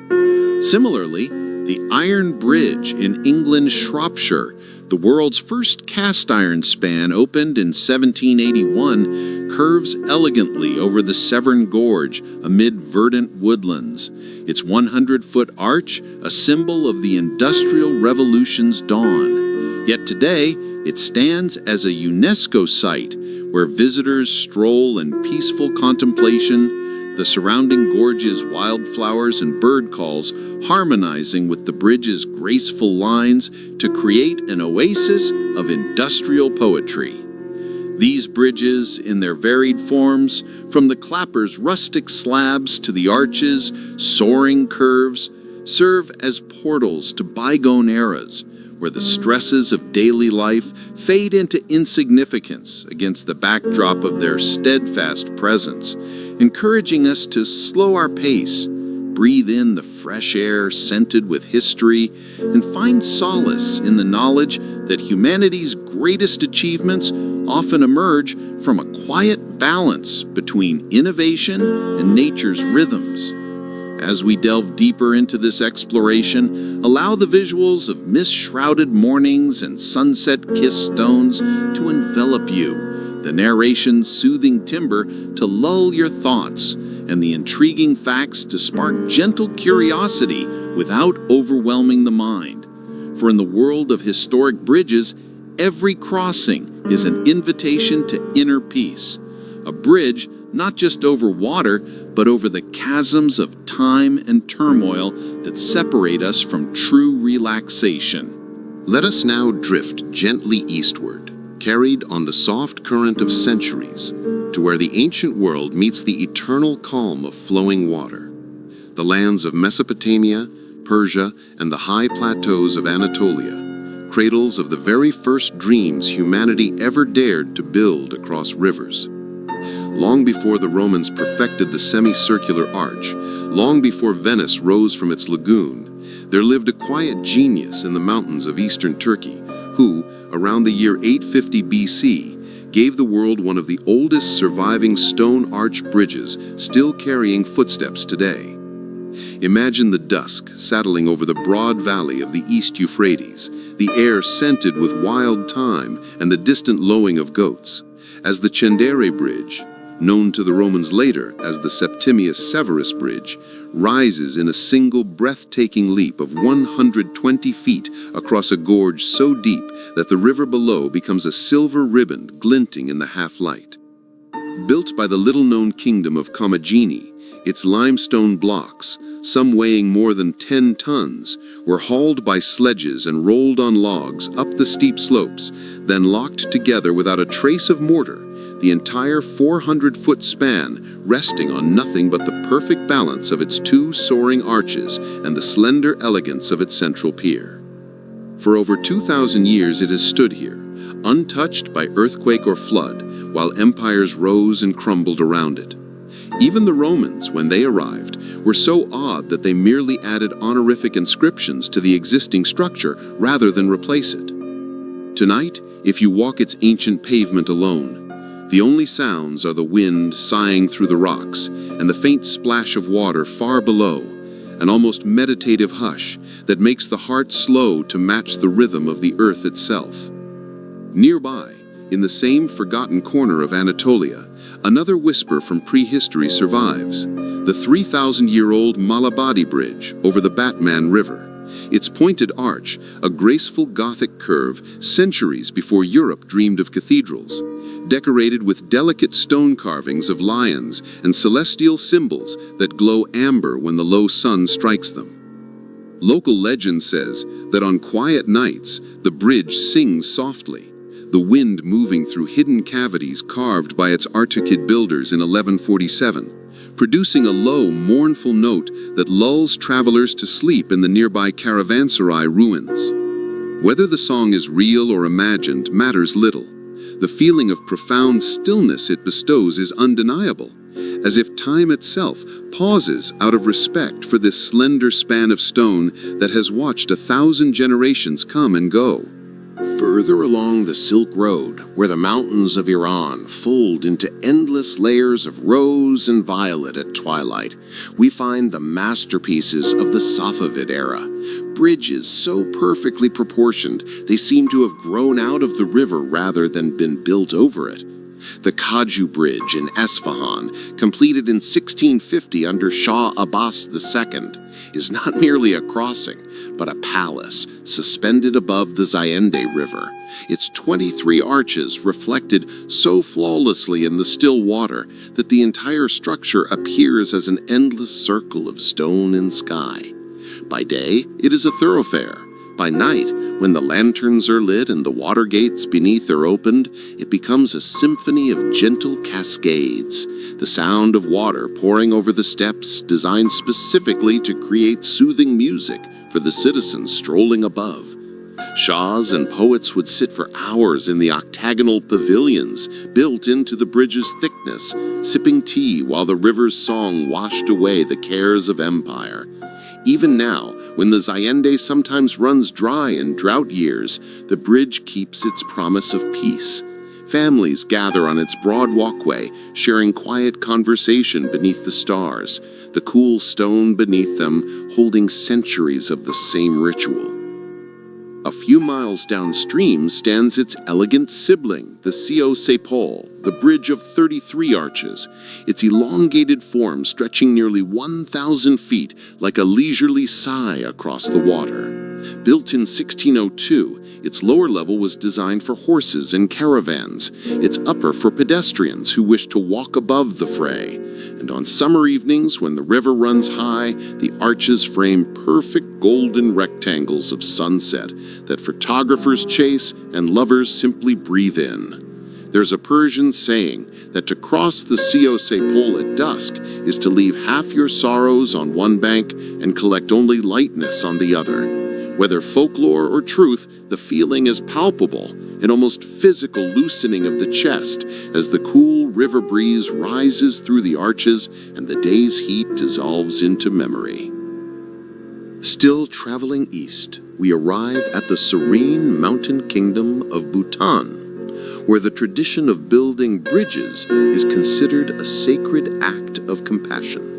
Similarly, the Iron Bridge in England's Shropshire, the world's first cast iron span, opened in 1781, curves elegantly over the Severn Gorge amid verdant woodlands, its 100-foot arch a symbol of the Industrial Revolution's dawn. Yet today, it stands as a UNESCO site where visitors stroll in peaceful contemplation, the surrounding gorges, wildflowers, and bird calls harmonizing with the bridge's graceful lines to create an oasis of industrial poetry. These bridges, in their varied forms, from the clapper's rustic slabs to the arch's soaring curves, serve as portals to bygone eras, where the stresses of daily life fade into insignificance against the backdrop of their steadfast presence, encouraging us to slow our pace, breathe in the fresh air scented with history, and find solace in the knowledge that humanity's greatest achievements often emerge from a quiet balance between innovation and nature's rhythms. As we delve deeper into this exploration, allow the visuals of mist-shrouded mornings and sunset-kissed stones to envelop you, the narration's soothing timbre to lull your thoughts, and the intriguing facts to spark gentle curiosity without overwhelming the mind. For in the world of historic bridges, every crossing is an invitation to inner peace. A bridge not just over water, but over the chasms of time and turmoil that separate us from true relaxation. Let us now drift gently eastward, carried on the soft current of centuries, to where the ancient world meets the eternal calm of flowing water. The lands of Mesopotamia, Persia, and the high plateaus of Anatolia, cradles of the very first dreams humanity ever dared to build across rivers. Long before the Romans perfected the semicircular arch, long before Venice rose from its lagoon, there lived a quiet genius in the mountains of eastern Turkey who, around the year 850 BC, gave the world one of the oldest surviving stone arch bridges still carrying footsteps today. Imagine the dusk settling over the broad valley of the East Euphrates, the air scented with wild thyme and the distant lowing of goats, as the Cendere Bridge, known to the Romans later as the Septimius Severus Bridge, rises in a single breathtaking leap of 120 feet across a gorge so deep that the river below becomes a silver ribbon glinting in the half-light. Built by the little-known kingdom of Commagene, its limestone blocks, some weighing more than 10 tons, were hauled by sledges and rolled on logs up the steep slopes, then locked together without a trace of mortar, the entire 400-foot span resting on nothing but the perfect balance of its two soaring arches and the slender elegance of its central pier. For over 2,000 years it has stood here, untouched by earthquake or flood, while empires rose and crumbled around it. Even the Romans, when they arrived, were so awed that they merely added honorific inscriptions to the existing structure rather than replace it. Tonight, if you walk its ancient pavement alone, the only sounds are the wind sighing through the rocks and the faint splash of water far below, an almost meditative hush that makes the heart slow to match the rhythm of the earth itself. Nearby, in the same forgotten corner of Anatolia, another whisper from prehistory survives, the 3,000-year-old Malabadi Bridge over the Batman River. Its pointed arch, a graceful Gothic curve centuries before Europe dreamed of cathedrals, decorated with delicate stone carvings of lions and celestial symbols that glow amber when the low sun strikes them. Local legend says that on quiet nights, the bridge sings softly, the wind moving through hidden cavities carved by its Artukid builders in 1147, producing a low, mournful note that lulls travelers to sleep in the nearby caravanserai ruins. Whether the song is real or imagined matters little. The feeling of profound stillness it bestows is undeniable, as if time itself pauses out of respect for this slender span of stone that has watched 1,000 generations come and go. Further along the Silk Road, where the mountains of Iran fold into endless layers of rose and violet at twilight, we find the masterpieces of the Safavid era, bridges so perfectly proportioned they seem to have grown out of the river rather than been built over it. The Kaju Bridge in Esfahan, completed in 1650 under Shah Abbas II, is not merely a crossing, but a palace suspended above the Zayende River, its 23 arches reflected so flawlessly in the still water that the entire structure appears as an endless circle of stone and sky. By day, it is a thoroughfare. By night, when the lanterns are lit and the water gates beneath are opened, it becomes a symphony of gentle cascades, the sound of water pouring over the steps designed specifically to create soothing music for the citizens strolling above. Shahs and poets would sit for hours in the octagonal pavilions built into the bridge's thickness, sipping tea while the river's song washed away the cares of empire. Even now, when the Zayende sometimes runs dry in drought years, the bridge keeps its promise of peace. Families gather on its broad walkway, sharing quiet conversation beneath the stars, the cool stone beneath them holding centuries of the same ritual. A few miles downstream stands its elegant sibling, the Sio Sepol, the bridge of 33 arches, its elongated form stretching nearly 1,000 feet like a leisurely sigh across the water. Built in 1602, its lower level was designed for horses and caravans, its upper for pedestrians who wish to walk above the fray. And on summer evenings, when the river runs high, the arches frame perfect golden rectangles of sunset that photographers chase and lovers simply breathe in. There's a Persian saying that to cross the Sio Sepol at dusk is to leave half your sorrows on one bank and collect only lightness on the other. Whether folklore or truth, the feeling is palpable, an almost physical loosening of the chest as the cool river breeze rises through the arches and the day's heat dissolves into memory. Still traveling east, we arrive at the serene mountain kingdom of Bhutan, where the tradition of building bridges is considered a sacred act of compassion.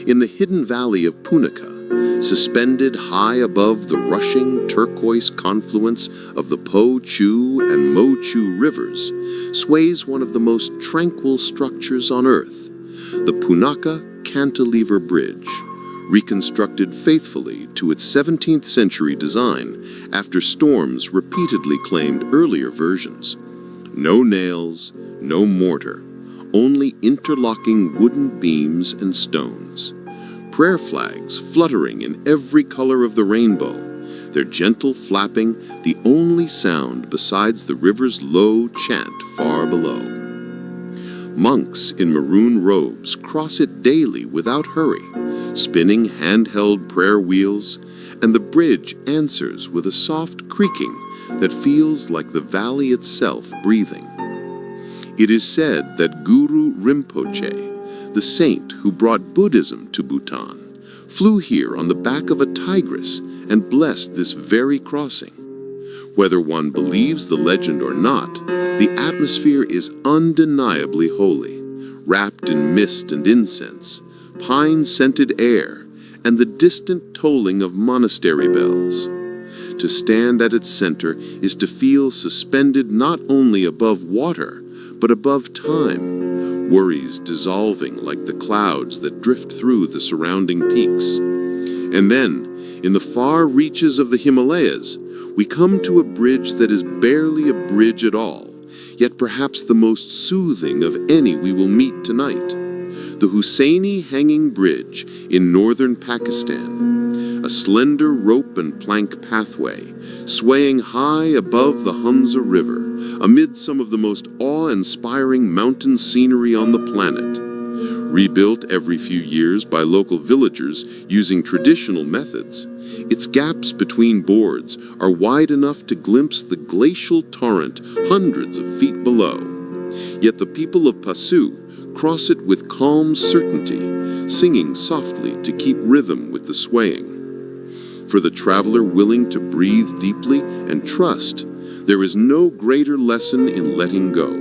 In the hidden valley of Punakha, suspended high above the rushing turquoise confluence of the Po Chu and Mo Chu rivers, sways one of the most tranquil structures on earth, the Punakha Cantilever Bridge, reconstructed faithfully to its 17th century design after storms repeatedly claimed earlier versions. No nails, no mortar, only interlocking wooden beams and stones. Prayer flags fluttering in every color of the rainbow, their gentle flapping the only sound besides the river's low chant far below. Monks in maroon robes cross it daily without hurry, spinning handheld prayer wheels, and the bridge answers with a soft creaking that feels like the valley itself breathing. It is said that Guru Rinpoche, the saint who brought Buddhism to Bhutan, flew here on the back of a tigress and blessed this very crossing. Whether one believes the legend or not, the atmosphere is undeniably holy, wrapped in mist and incense, pine-scented air, and the distant tolling of monastery bells. To stand at its center is to feel suspended not only above water, but above time, worries dissolving like the clouds that drift through the surrounding peaks. And then, in the far reaches of the Himalayas, we come to a bridge that is barely a bridge at all, yet perhaps the most soothing of any we will meet tonight. The Hussaini Hanging Bridge in northern Pakistan, a slender rope and plank pathway, swaying high above the Hunza River, amid some of the most awe-inspiring mountain scenery on the planet. Rebuilt every few years by local villagers using traditional methods, its gaps between boards are wide enough to glimpse the glacial torrent hundreds of feet below. Yet the people of Pasu cross it with calm certainty, singing softly to keep rhythm with the swaying. For the traveler willing to breathe deeply and trust, there is no greater lesson in letting go.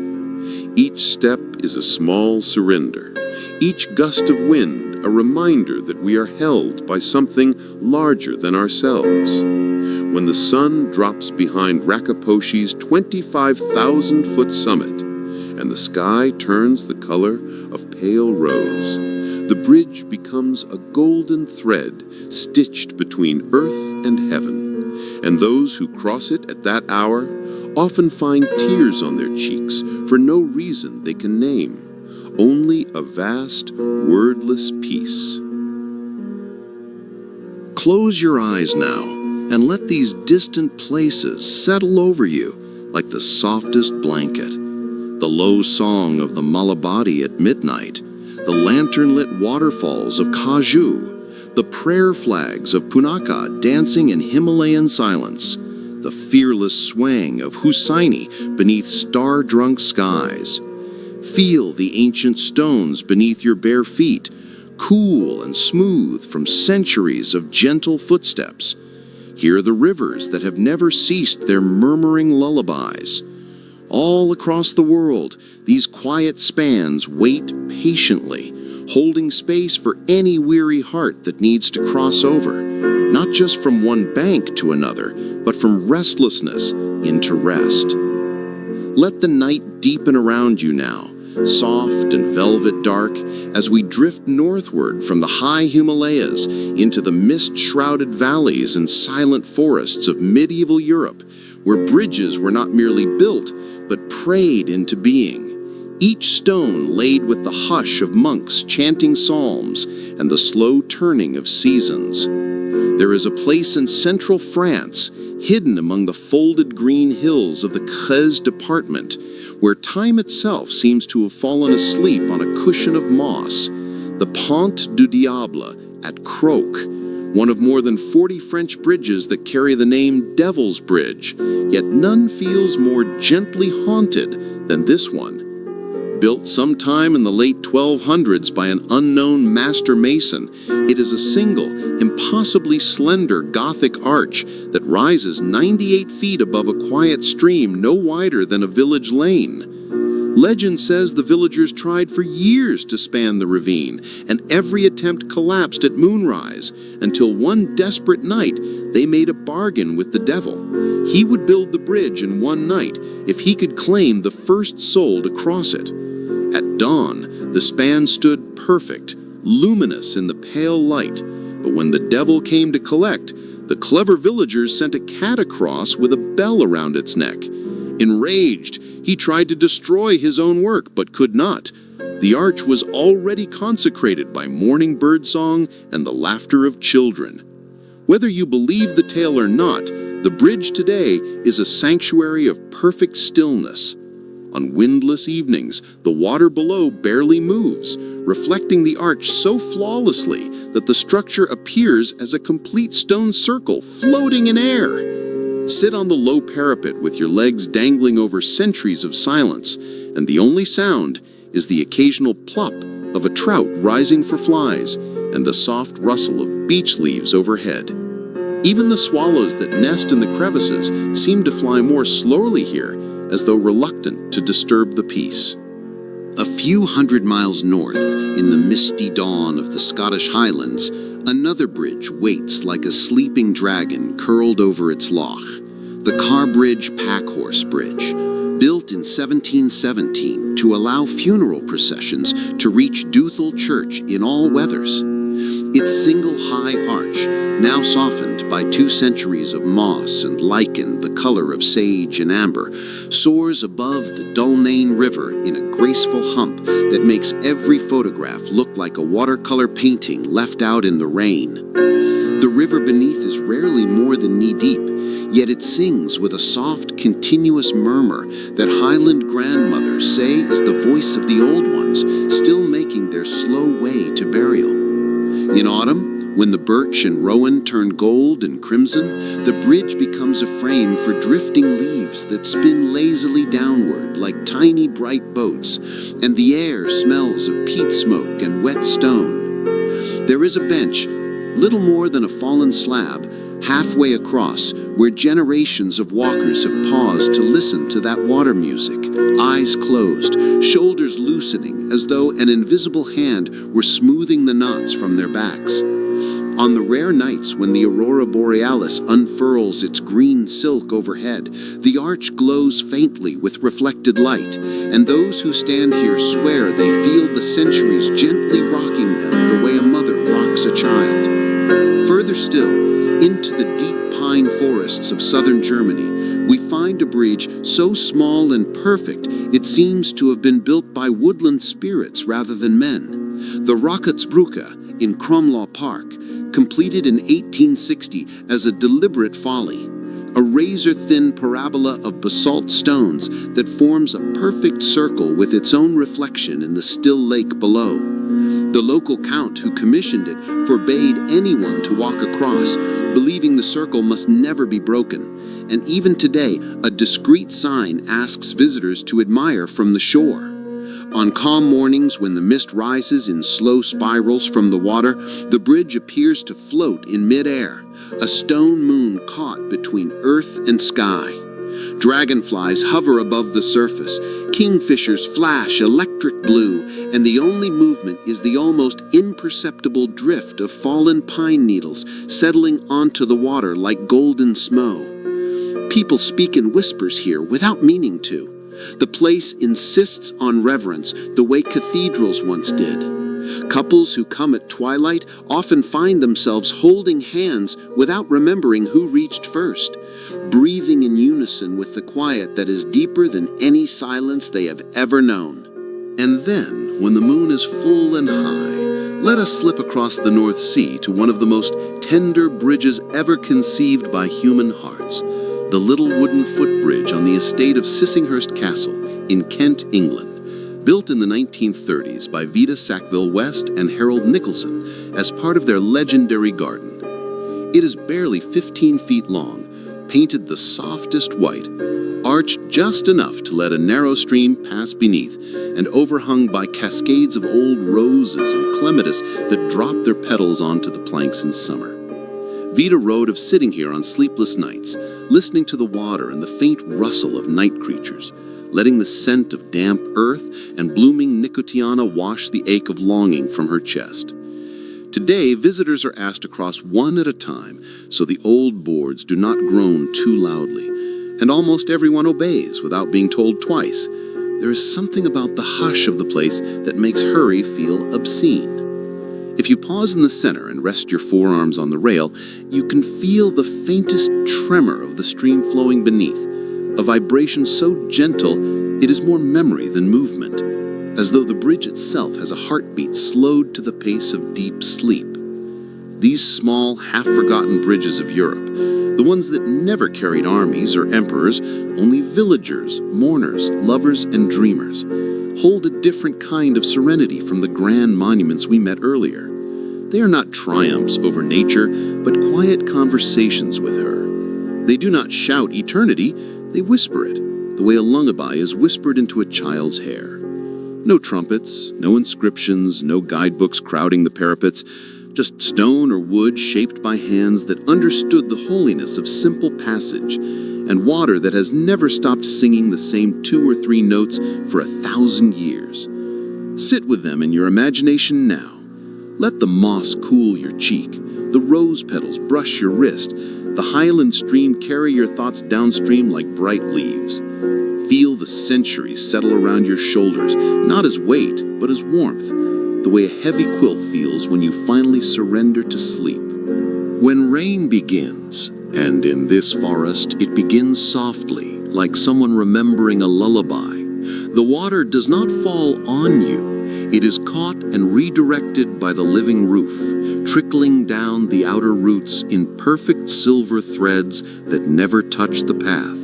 Each step is a small surrender, each gust of wind a reminder that we are held by something larger than ourselves. When the sun drops behind Rakaposhi's 25,000-foot summit, and the sky turns the color of pale rose, The bridge becomes a golden thread stitched between earth and heaven, and those who cross it at that hour often find tears on their cheeks for no reason they can name, only a vast, wordless peace. Close your eyes now and let these distant places settle over you like the softest blanket. The low song of the Malabadi at midnight, the lantern-lit waterfalls of Kaju, the prayer flags of Punakha dancing in Himalayan silence, the fearless swaying of Hussaini beneath star-drunk skies. Feel the ancient stones beneath your bare feet, cool and smooth from centuries of gentle footsteps. Hear the rivers that have never ceased their murmuring lullabies. All across the world, these quiet spans wait patiently, holding space for any weary heart that needs to cross over, not just from one bank to another, but from restlessness into rest. Let the night deepen around you now, soft and velvet dark, as we drift northward from the high Himalayas into the mist-shrouded valleys and silent forests of medieval Europe, where bridges were not merely built, but prayed into being. Each stone laid with the hush of monks chanting psalms and the slow turning of seasons. There is a place in central France, hidden among the folded green hills of the Creuse department, where time itself seems to have fallen asleep on a cushion of moss, the Pont du Diable at Croc, one of more than 40 French bridges that carry the name Devil's Bridge, yet none feels more gently haunted than this one. Built sometime in the late 1200s by an unknown master mason, it is a single, impossibly slender Gothic arch that rises 98 feet above a quiet stream no wider than a village lane. Legend says the villagers tried for years to span the ravine, and every attempt collapsed at moonrise, until one desperate night they made a bargain with the devil. He would build the bridge in one night if he could claim the first soul to cross it. At dawn, the span stood perfect, luminous in the pale light, but when the devil came to collect, the clever villagers sent a cat across with a bell around its neck. Enraged, he tried to destroy his own work, but could not. The arch was already consecrated by morning birdsong and the laughter of children. Whether you believe the tale or not, the bridge today is a sanctuary of perfect stillness. On windless evenings, the water below barely moves, reflecting the arch so flawlessly that the structure appears as a complete stone circle floating in air. Sit on the low parapet with your legs dangling over centuries of silence, and the only sound is the occasional plop of a trout rising for flies and the soft rustle of beech leaves overhead. Even the swallows that nest in the crevices seem to fly more slowly here, as though reluctant to disturb the peace. A few hundred miles north, in the misty dawn of the Scottish Highlands, another bridge waits like a sleeping dragon curled over its loch, the Carbridge Packhorse Bridge, built in 1717 to allow funeral processions to reach Duthel Church in all weathers. Its single high arch, now softened by 2 centuries of moss and lichen the color of sage and amber, soars above the Dulnane River in a graceful hump that makes every photograph look like a watercolor painting left out in the rain. The river beneath is rarely more than knee-deep, yet it sings with a soft, continuous murmur that Highland grandmothers say is the voice of the old ones still making their slow way to burial. In autumn, when the birch and rowan turn gold and crimson, the bridge becomes a frame for drifting leaves that spin lazily downward like tiny bright boats, and the air smells of peat smoke and wet stone. There is a bench, little more than a fallen slab, halfway across, where generations of walkers have paused to listen to that water music, eyes closed, shoulders loosening as though an invisible hand were smoothing the knots from their backs. On the rare nights when the aurora borealis unfurls its green silk overhead, the arch glows faintly with reflected light, and those who stand here swear they feel the centuries gently rocking them a child. Further still, into the deep pine forests of southern Germany, we find a bridge so small and perfect it seems to have been built by woodland spirits rather than men. The Raketsbrücke in Kromlaw Park, completed in 1860 as a deliberate folly, a razor-thin parabola of basalt stones that forms a perfect circle with its own reflection in the still lake below. The local count who commissioned it forbade anyone to walk across, believing the circle must never be broken. And even today, a discreet sign asks visitors to admire from the shore. On calm mornings when the mist rises in slow spirals from the water, the bridge appears to float in mid-air, a stone moon caught between earth and sky. Dragonflies hover above the surface, kingfishers flash electric blue, and the only movement is the almost imperceptible drift of fallen pine needles settling onto the water like golden snow. People speak in whispers here without meaning to. The place insists on reverence the way cathedrals once did. Couples who come at twilight often find themselves holding hands without remembering who reached first, breathing in unison with the quiet that is deeper than any silence they have ever known. And then, when the moon is full and high, let us slip across the North Sea to one of the most tender bridges ever conceived by human hearts, the little wooden footbridge on the estate of Sissinghurst Castle in Kent, England. Built in the 1930s by Vida Sackville-West and Harold Nicholson as part of their legendary garden. It is barely 15 feet long, painted the softest white, arched just enough to let a narrow stream pass beneath, and overhung by cascades of old roses and clematis that drop their petals onto the planks in summer. Vida wrote of sitting here on sleepless nights, listening to the water and the faint rustle of night creatures, letting the scent of damp earth and blooming nicotiana wash the ache of longing from her chest. Today, visitors are asked to cross one at a time so the old boards do not groan too loudly, and almost everyone obeys without being told twice. There is something about the hush of the place that makes hurry feel obscene. If you pause in the center and rest your forearms on the rail, you can feel the faintest tremor of the stream flowing beneath, a vibration so gentle it is more memory than movement, as though the bridge itself has a heartbeat slowed to the pace of deep sleep. These small, half-forgotten bridges of Europe, the ones that never carried armies or emperors, only villagers, mourners, lovers, and dreamers, hold a different kind of serenity from the grand monuments we met earlier. They are not triumphs over nature, but quiet conversations with her. They do not shout eternity, they whisper it, the way a lullaby is whispered into a child's hair. No trumpets, no inscriptions, no guidebooks crowding the parapets, just stone or wood shaped by hands that understood the holiness of simple passage, and water that has never stopped singing the same 2 or 3 notes for 1,000 years. Sit with them in your imagination now. Let the moss cool your cheek, the rose petals brush your wrist, the highland stream carry your thoughts downstream like bright leaves. Feel the centuries settle around your shoulders, not as weight, but as warmth, the way a heavy quilt feels when you finally surrender to sleep. When rain begins, and in this forest it begins softly, like someone remembering a lullaby, the water does not fall on you. It is caught and redirected by the living roof, trickling down the outer roots in perfect silver threads that never touch the path.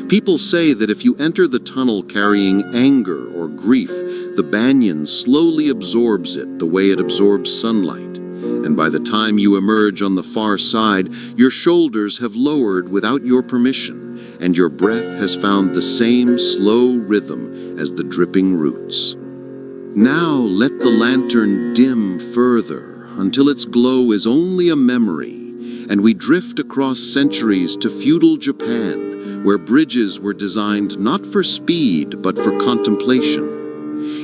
People say that if you enter the tunnel carrying anger or grief, the banyan slowly absorbs it the way it absorbs sunlight, and by the time you emerge on the far side, your shoulders have lowered without your permission, and your breath has found the same slow rhythm as the dripping roots. Now let the lantern dim further until its glow is only a memory, and we drift across centuries to feudal Japan, where bridges were designed not for speed but for contemplation.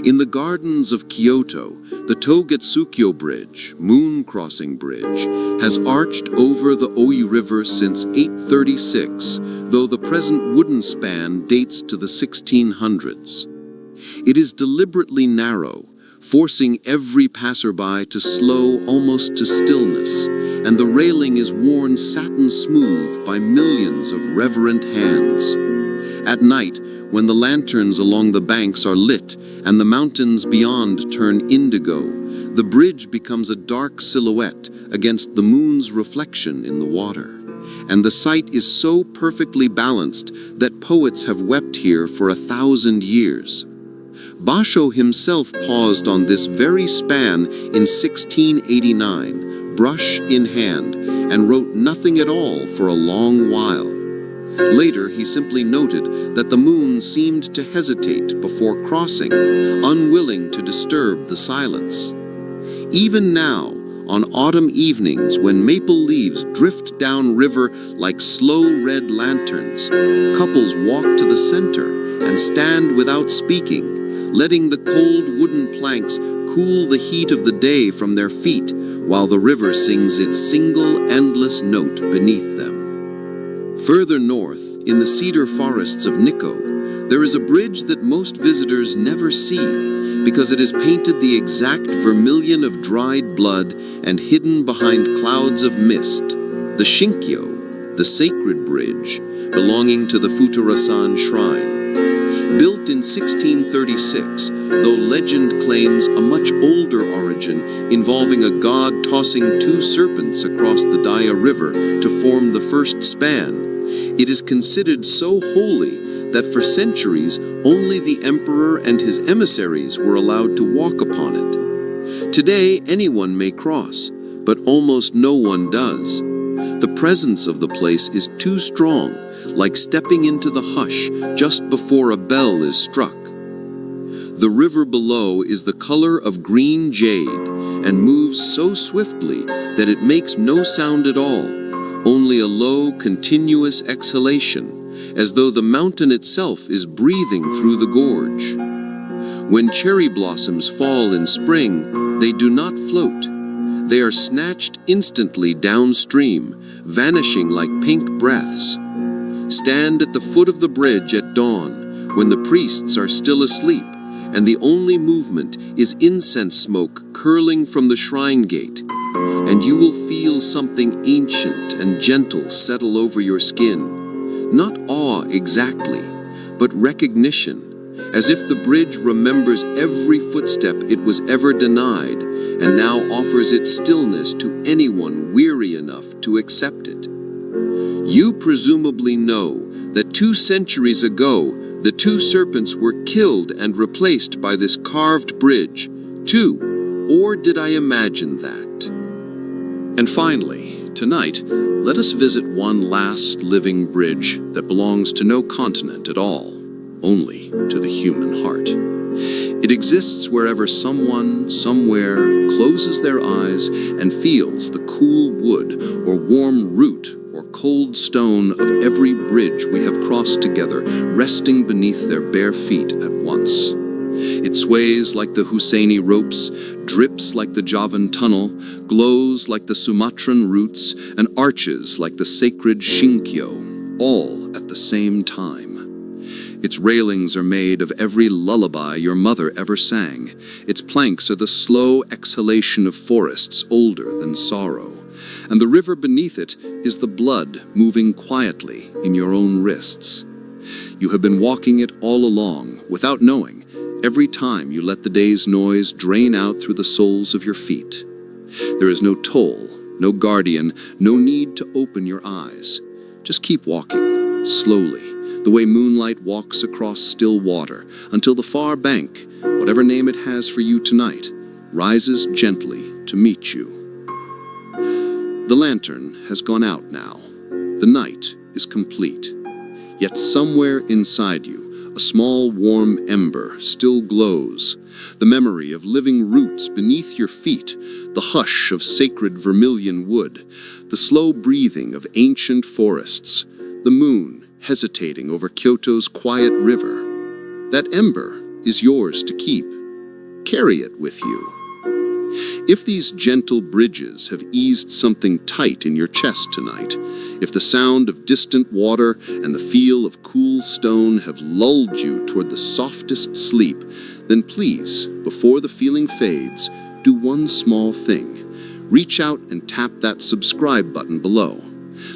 In the gardens of Kyoto, the Togetsukyo Bridge, Moon Crossing Bridge, has arched over the Oyu River since 836, though the present wooden span dates to the 1600s. It is deliberately narrow, forcing every passerby to slow almost to stillness, and the railing is worn satin smooth by millions of reverent hands. At night, when the lanterns along the banks are lit and the mountains beyond turn indigo, the bridge becomes a dark silhouette against the moon's reflection in the water. And the sight is so perfectly balanced that poets have wept here for 1,000 years. Basho himself paused on this very span in 1689, brush in hand, and wrote nothing at all for a long while. Later, he simply noted that the moon seemed to hesitate before crossing, unwilling to disturb the silence. Even now, on autumn evenings when maple leaves drift down river like slow red lanterns, couples walk to the center and stand without speaking, letting the cold wooden planks cool the heat of the day from their feet while the river sings its single endless note beneath them. Further north, in the cedar forests of Nikko, there is a bridge that most visitors never see because it is painted the exact vermilion of dried blood and hidden behind clouds of mist, the Shinkyo, the sacred bridge, belonging to the Futarasan shrine. Built in 1636, though legend claims a much older origin involving a god tossing two serpents across the Daya River to form the first span, it is considered so holy that for centuries only the emperor and his emissaries were allowed to walk upon it. Today anyone may cross, but almost no one does. The presence of the place is too strong, like stepping into the hush just before a bell is struck. The river below is the color of green jade and moves so swiftly that it makes no sound at all, only a low, continuous exhalation, as though the mountain itself is breathing through the gorge. When cherry blossoms fall in spring, they do not float. They are snatched instantly downstream, vanishing like pink breaths. Stand at the foot of the bridge at dawn, when the priests are still asleep, and the only movement is incense smoke curling from the shrine gate, and you will feel something ancient and gentle settle over your skin. Not awe exactly, but recognition, as if the bridge remembers every footstep it was ever denied, and now offers its stillness to anyone weary enough to accept it. You presumably know that 2 centuries ago, the 2 serpents were killed and replaced by this carved bridge, too. Or did I imagine that? And finally, tonight, let us visit one last living bridge that belongs to no continent at all, only to the human heart. It exists wherever someone, somewhere, closes their eyes and feels the cool wood or warm root or cold stone of every bridge we have crossed together, resting beneath their bare feet at once. It sways like the Husseini ropes, drips like the Javan tunnel, glows like the Sumatran roots, and arches like the sacred Shinkyo, all at the same time. Its railings are made of every lullaby your mother ever sang. Its planks are the slow exhalation of forests older than sorrow. And the river beneath it is the blood moving quietly in your own wrists. You have been walking it all along, without knowing, every time you let the day's noise drain out through the soles of your feet. There is no toll, no guardian, no need to open your eyes. Just keep walking, slowly, the way moonlight walks across still water, until the far bank, whatever name it has for you tonight, rises gently to meet you. The lantern has gone out now. The night is complete. Yet somewhere inside you, a small warm ember still glows. The memory of living roots beneath your feet, the hush of sacred vermilion wood, the slow breathing of ancient forests, the moon hesitating over Kyoto's quiet river. That ember is yours to keep. Carry it with you. If these gentle bridges have eased something tight in your chest tonight, if the sound of distant water and the feel of cool stone have lulled you toward the softest sleep, then please, before the feeling fades, do one small thing. Reach out and tap that subscribe button below.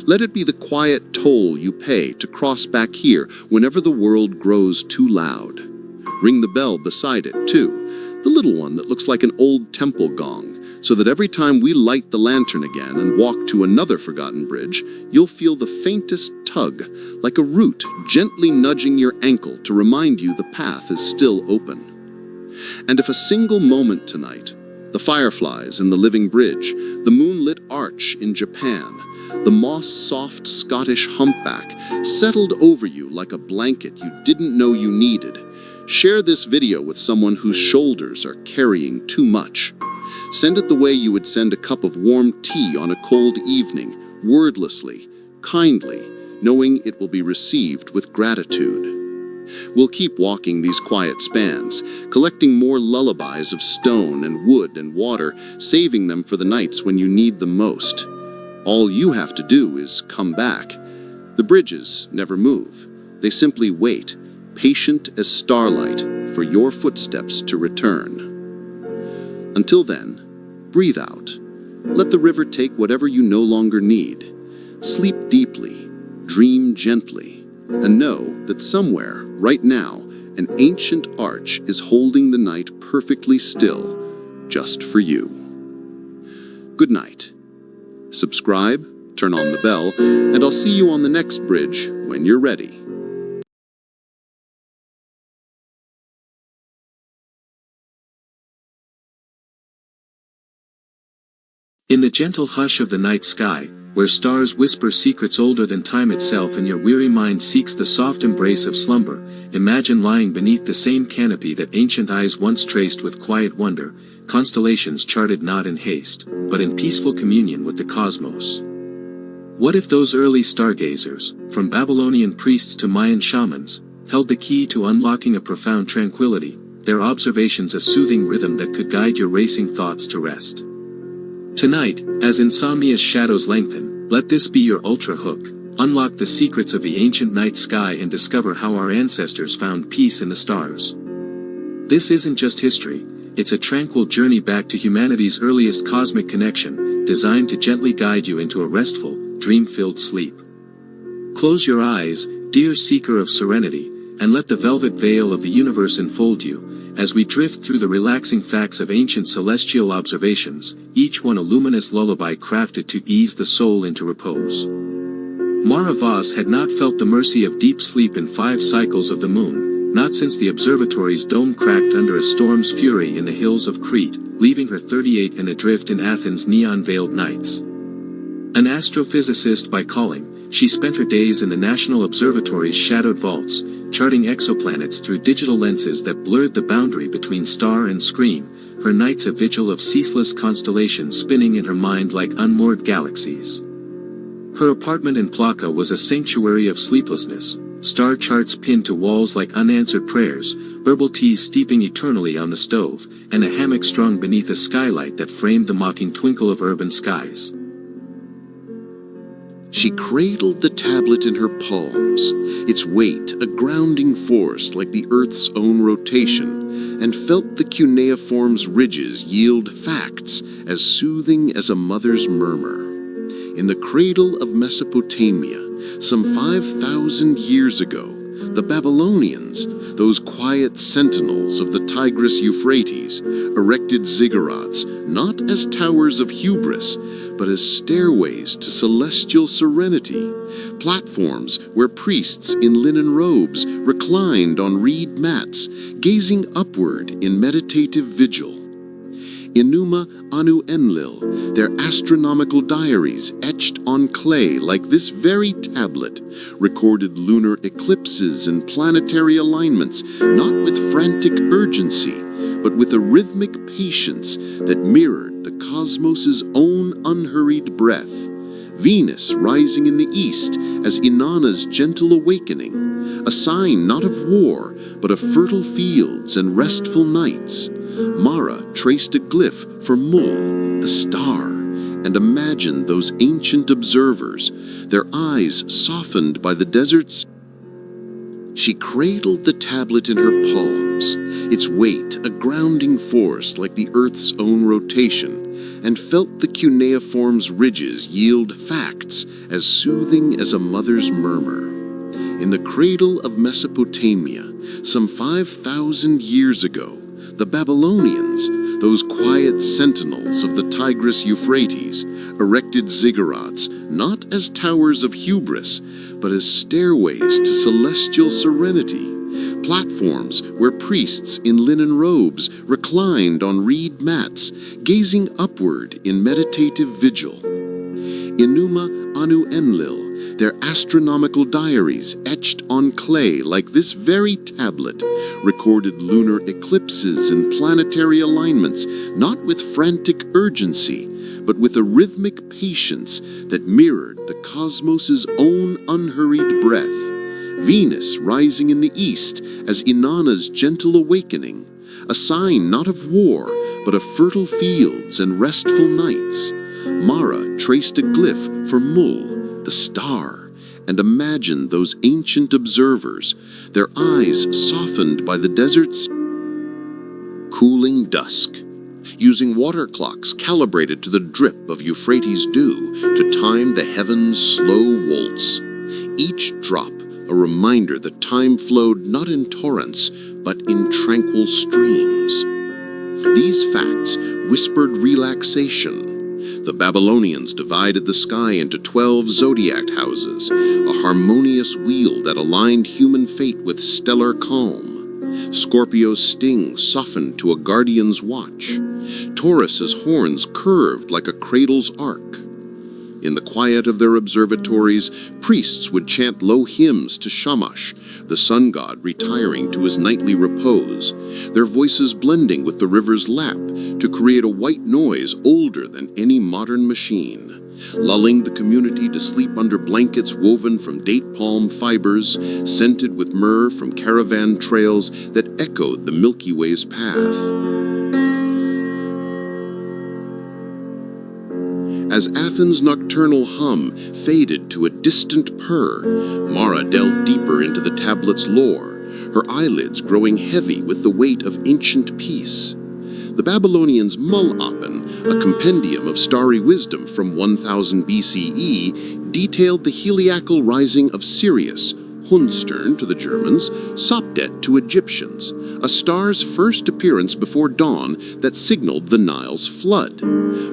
Let it be the quiet toll you pay to cross back here whenever the world grows too loud. Ring the bell beside it, too, the little one that looks like an old temple gong, so that every time we light the lantern again and walk to another forgotten bridge, you'll feel the faintest tug, like a root gently nudging your ankle to remind you the path is still open. And if a single moment tonight, the fireflies in the living bridge, the moonlit arch in Japan, the moss-soft Scottish humpback settled over you like a blanket you didn't know you needed, share this video with someone whose shoulders are carrying too much. Send it the way you would send a cup of warm tea on a cold evening, wordlessly, kindly, knowing it will be received with gratitude. We'll keep walking these quiet spans, collecting more lullabies of stone and wood and water, saving them for the nights when you need them most. All you have to do is come back. The bridges never move. They simply wait, patient as starlight, for your footsteps to return. Until then, breathe out. Let the river take whatever you no longer need. Sleep deeply, dream gently, and know that somewhere, right now, an ancient arch is holding the night perfectly still, just for you. Good night. Subscribe, turn on the bell, and I'll see you on the next bridge when you're ready. In the gentle hush of the night sky, where stars whisper secrets older than time itself and your weary mind seeks the soft embrace of slumber, imagine lying beneath the same canopy that ancient eyes once traced with quiet wonder, constellations charted not in haste, but in peaceful communion with the cosmos. What if those early stargazers, from Babylonian priests to Mayan shamans, held the key to unlocking a profound tranquility, their observations a soothing rhythm that could guide your racing thoughts to rest? Tonight, as insomnia's shadows lengthen, let this be your ultra hook. Unlock the secrets of the ancient night sky and discover how our ancestors found peace in the stars. This isn't just history, it's a tranquil journey back to humanity's earliest cosmic connection, designed to gently guide you into a restful, dream-filled sleep. Close your eyes, dear seeker of serenity, and let the velvet veil of the universe enfold you, as we drift through the relaxing facts of ancient celestial observations, each one a luminous lullaby crafted to ease the soul into repose. Mara Voss had not felt the mercy of deep sleep in 5 cycles of the moon, not since the observatory's dome cracked under a storm's fury in the hills of Crete, leaving her 38 and adrift in Athens' neon-veiled nights. An astrophysicist by calling, she spent her days in the National Observatory's shadowed vaults, charting exoplanets through digital lenses that blurred the boundary between star and screen, her nights a vigil of ceaseless constellations spinning in her mind like unmoored galaxies. Her apartment in Plaka was a sanctuary of sleeplessness, star charts pinned to walls like unanswered prayers, herbal teas steeping eternally on the stove, and a hammock strung beneath a skylight that framed the mocking twinkle of urban skies. She cradled the tablet in her palms, its weight a grounding force like the Earth's own rotation, and felt the cuneiform's ridges yield facts as soothing as a mother's murmur. In the cradle of Mesopotamia, some 5,000 years ago, the Babylonians, those quiet sentinels of the Tigris-Euphrates, erected ziggurats not as towers of hubris, but as stairways to celestial serenity, platforms where priests in linen robes reclined on reed mats, gazing upward in meditative vigil. Enuma Anu Enlil, their astronomical diaries etched on clay like this very tablet, recorded lunar eclipses and planetary alignments, not with frantic urgency, but with a rhythmic patience that mirrored the cosmos's own unhurried breath. Venus rising in the east as Inanna's gentle awakening, a sign not of war, but of fertile fields and restful nights. Mara traced a glyph for Mul, the star, and imagined those ancient observers, their eyes softened by the desert's. She cradled the tablet in her palms, its weight a grounding force like the Earth's own rotation, and felt the cuneiform's ridges yield facts as soothing as a mother's murmur. In the cradle of Mesopotamia, some 5,000 years ago, the Babylonians, those quiet sentinels of the Tigris-Euphrates, erected ziggurats not as towers of hubris, but as stairways to celestial serenity, platforms where priests in linen robes reclined on reed mats, gazing upward in meditative vigil. Enuma Anu Enlil, their astronomical diaries etched on clay like this very tablet, recorded lunar eclipses and planetary alignments, not with frantic urgency, but with a rhythmic patience that mirrored the cosmos's own unhurried breath. Venus rising in the east as Inanna's gentle awakening, a sign not of war, but of fertile fields and restful nights. Mara traced a glyph for Mul, the star, and imagined those ancient observers, their eyes softened by the desert's cooling dusk. Using water clocks calibrated to the drip of Euphrates dew to time the heavens' slow waltz. Each drop a reminder that time flowed not in torrents, but in tranquil streams. These facts whispered relaxation. The Babylonians divided the sky into 12 zodiac houses, a harmonious wheel that aligned human fate with stellar calm. Scorpio's sting softened to a guardian's watch. Taurus's horns curved like a cradle's arc. In the quiet of their observatories, priests would chant low hymns to Shamash, the sun god retiring to his nightly repose, their voices blending with the river's lap to create a white noise older than any modern machine, lulling the community to sleep under blankets woven from date palm fibers, scented with myrrh from caravan trails that echoed the Milky Way's path. As Athens' nocturnal hum faded to a distant purr, Mara delved deeper into the tablet's lore, her eyelids growing heavy with the weight of ancient peace. The Babylonians' Mul-Apen, a compendium of starry wisdom from 1000 BCE, detailed the heliacal rising of Sirius, Hundstern to the Germans, Sopdet to Egyptians, a star's first appearance before dawn that signaled the Nile's flood,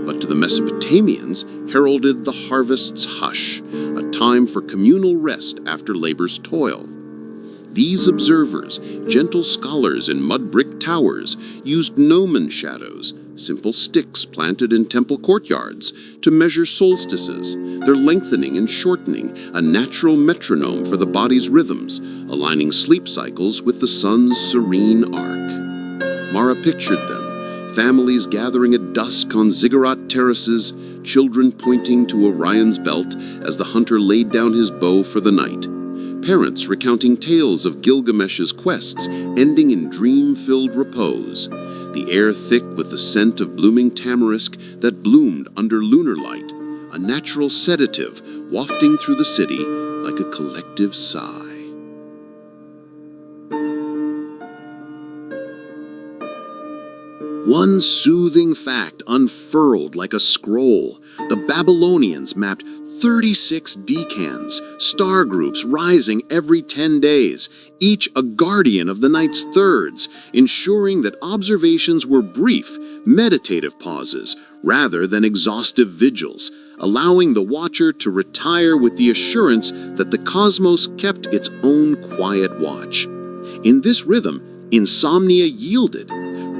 but to the Mesopotamians heralded the harvest's hush, a time for communal rest after labor's toil. These observers, gentle scholars in mud-brick towers, used gnomon shadows, simple sticks planted in temple courtyards, to measure solstices, their lengthening and shortening, a natural metronome for the body's rhythms, aligning sleep cycles with the sun's serene arc. Mara pictured them, families gathering at dusk on ziggurat terraces, children pointing to Orion's belt as the hunter laid down his bow for the night. Parents recounting tales of Gilgamesh's quests ending in dream-filled repose, the air thick with the scent of blooming tamarisk that bloomed under lunar light, a natural sedative wafting through the city like a collective sigh. One soothing fact unfurled like a scroll. The Babylonians mapped 36 decans, star groups rising every 10 days, each a guardian of the night's thirds, ensuring that observations were brief, meditative pauses rather than exhaustive vigils, allowing the watcher to retire with the assurance that the cosmos kept its own quiet watch. In this rhythm, insomnia yielded.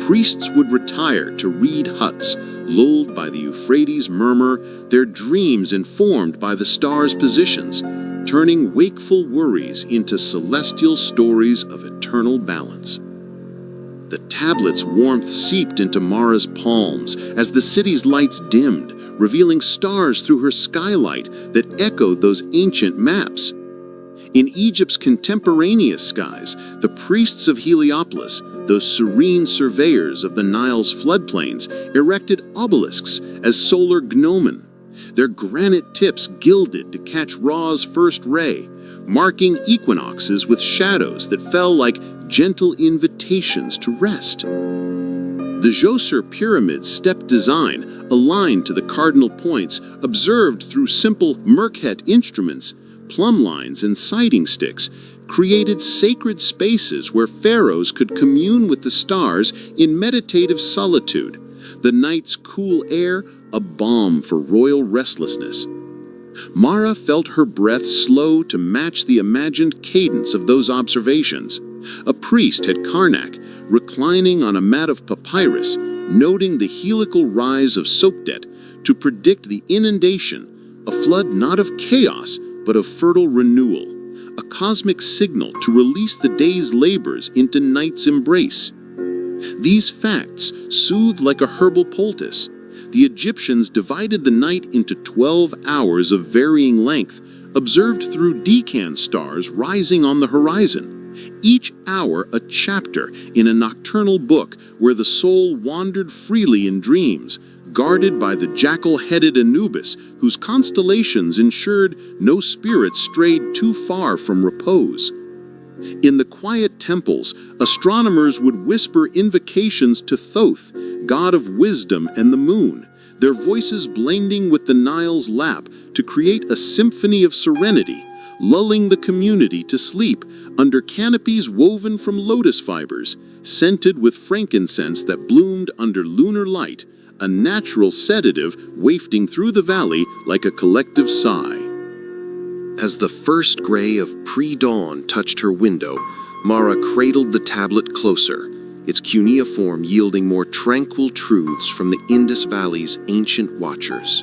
Priests would retire to reed huts, lulled by the Euphrates' murmur, their dreams informed by the stars' positions, turning wakeful worries into celestial stories of eternal balance. The tablet's warmth seeped into Mara's palms as the city's lights dimmed, revealing stars through her skylight that echoed those ancient maps. In Egypt's contemporaneous skies, the priests of Heliopolis, those serene surveyors of the Nile's floodplains, erected obelisks as solar gnomon, their granite tips gilded to catch Ra's first ray, marking equinoxes with shadows that fell like gentle invitations to rest. The Djoser pyramid's step design, aligned to the cardinal points, observed through simple Merkhet instruments, plumb lines and sighting sticks, created sacred spaces where pharaohs could commune with the stars in meditative solitude, the night's cool air a balm for royal restlessness. Mara felt her breath slow to match the imagined cadence of those observations. A priest at Karnak, reclining on a mat of papyrus, noting the helical rise of Sopdet to predict the inundation, a flood not of chaos, but of fertile renewal, a cosmic signal to release the day's labors into night's embrace. These facts soothed like a herbal poultice. The Egyptians divided the night into 12 hours of varying length, observed through decan stars rising on the horizon. Each hour a chapter in a nocturnal book where the soul wandered freely in dreams, guarded by the jackal-headed Anubis, whose constellations ensured no spirit strayed too far from repose. In the quiet temples, astronomers would whisper invocations to Thoth, god of wisdom and the moon, their voices blending with the Nile's lap to create a symphony of serenity, lulling the community to sleep under canopies woven from lotus fibers, scented with frankincense that bloomed under lunar light, a natural sedative wafting through the valley like a collective sigh. As the first gray of pre-dawn touched her window, Mara cradled the tablet closer, its cuneiform yielding more tranquil truths from the Indus Valley's ancient watchers.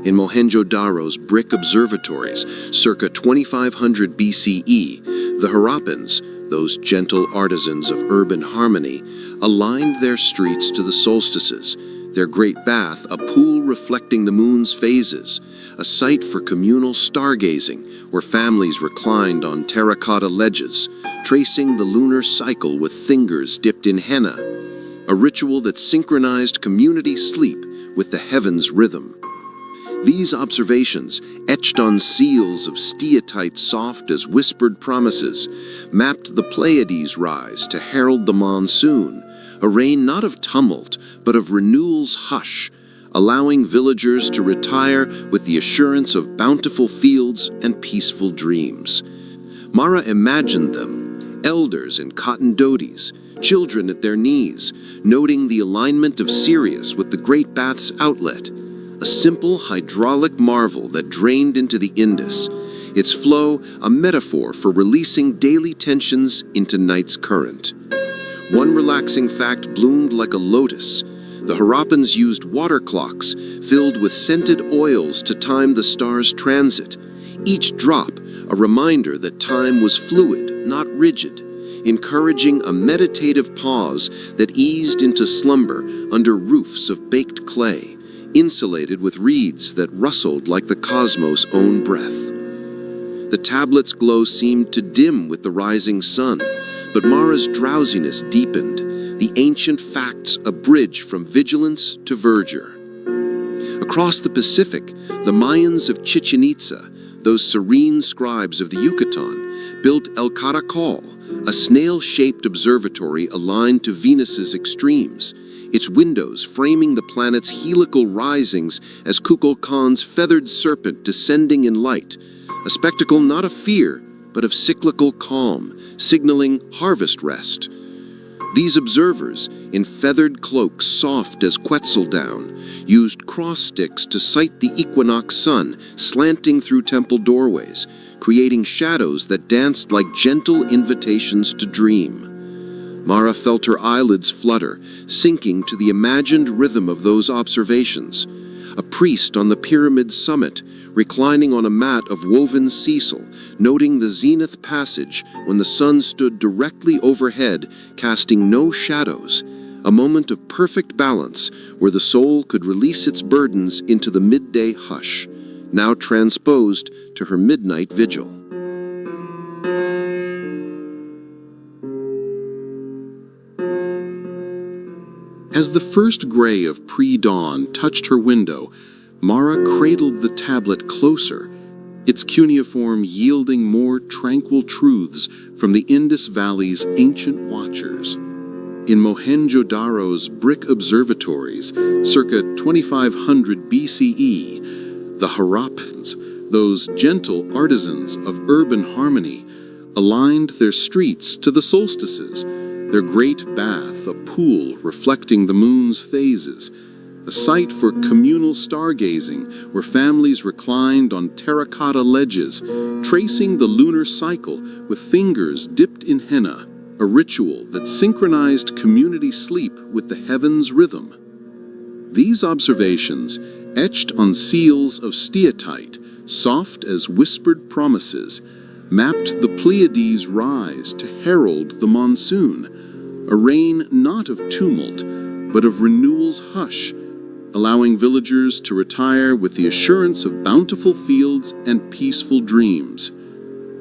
In Mohenjo-Daro's brick observatories, circa 2500 BCE, the Harappans, those gentle artisans of urban harmony, aligned their streets to the solstices, their great bath a pool reflecting the moon's phases, a site for communal stargazing where families reclined on terracotta ledges, tracing the lunar cycle with fingers dipped in henna, a ritual that synchronized community sleep with the heavens' rhythm. These observations, etched on seals of steatite soft as whispered promises, mapped the Pleiades' rise to herald the monsoon, a reign not of tumult, but of renewal's hush, allowing villagers to retire with the assurance of bountiful fields and peaceful dreams. Mara imagined them, elders in cotton dhotis, children at their knees, noting the alignment of Sirius with the Great Bath's outlet, a simple hydraulic marvel that drained into the Indus, its flow a metaphor for releasing daily tensions into night's current. One relaxing fact bloomed like a lotus. The Harappans used water clocks filled with scented oils to time the stars' transit, each drop a reminder that time was fluid, not rigid, encouraging a meditative pause that eased into slumber under roofs of baked clay, insulated with reeds that rustled like the cosmos' own breath. The tablet's glow seemed to dim with the rising sun, but Mara's drowsiness deepened, the ancient facts a bridge from vigilance to verdure. Across the Pacific, the Mayans of Chichen Itza, those serene scribes of the Yucatan, built El Caracol, a snail-shaped observatory aligned to Venus's extremes, its windows framing the planet's helical risings as Kukulkan's feathered serpent descending in light, a spectacle not of fear, but of cyclical calm, signaling harvest rest. These observers, in feathered cloaks soft as Quetzal down, used cross sticks to sight the equinox sun slanting through temple doorways, creating shadows that danced like gentle invitations to dream. Mara felt her eyelids flutter, sinking to the imagined rhythm of those observations. A priest on the pyramid's summit, reclining on a mat of woven sisal, noting the zenith passage when the sun stood directly overhead, casting no shadows, a moment of perfect balance where the soul could release its burdens into the midday hush, now transposed to her midnight vigil. As the first gray of pre-dawn touched her window, Mara cradled the tablet closer, its cuneiform yielding more tranquil truths from the Indus Valley's ancient watchers. In Mohenjo-Daro's brick observatories, circa 2500 BCE, the Harappans, those gentle artisans of urban harmony, aligned their streets to the solstices, their great bath a pool reflecting the moon's phases, a site for communal stargazing where families reclined on terracotta ledges, tracing the lunar cycle with fingers dipped in henna, a ritual that synchronized community sleep with the heavens' rhythm. These observations, etched on seals of steatite, soft as whispered promises, mapped the Pleiades' rise to herald the monsoon, a rain not of tumult, but of renewal's hush, allowing villagers to retire with the assurance of bountiful fields and peaceful dreams.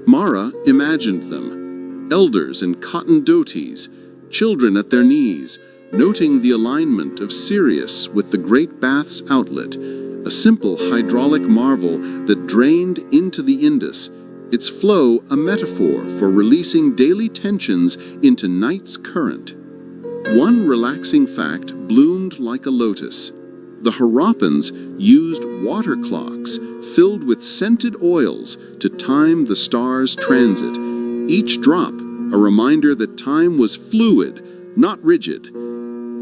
Mara imagined them, elders in cotton dhotis, children at their knees, noting the alignment of Sirius with the Great Bath's outlet, a simple hydraulic marvel that drained into the Indus, its flow a metaphor for releasing daily tensions into night's current. One relaxing fact bloomed like a lotus. The Harappans used water clocks filled with scented oils to time the stars' transit, each drop a reminder that time was fluid, not rigid,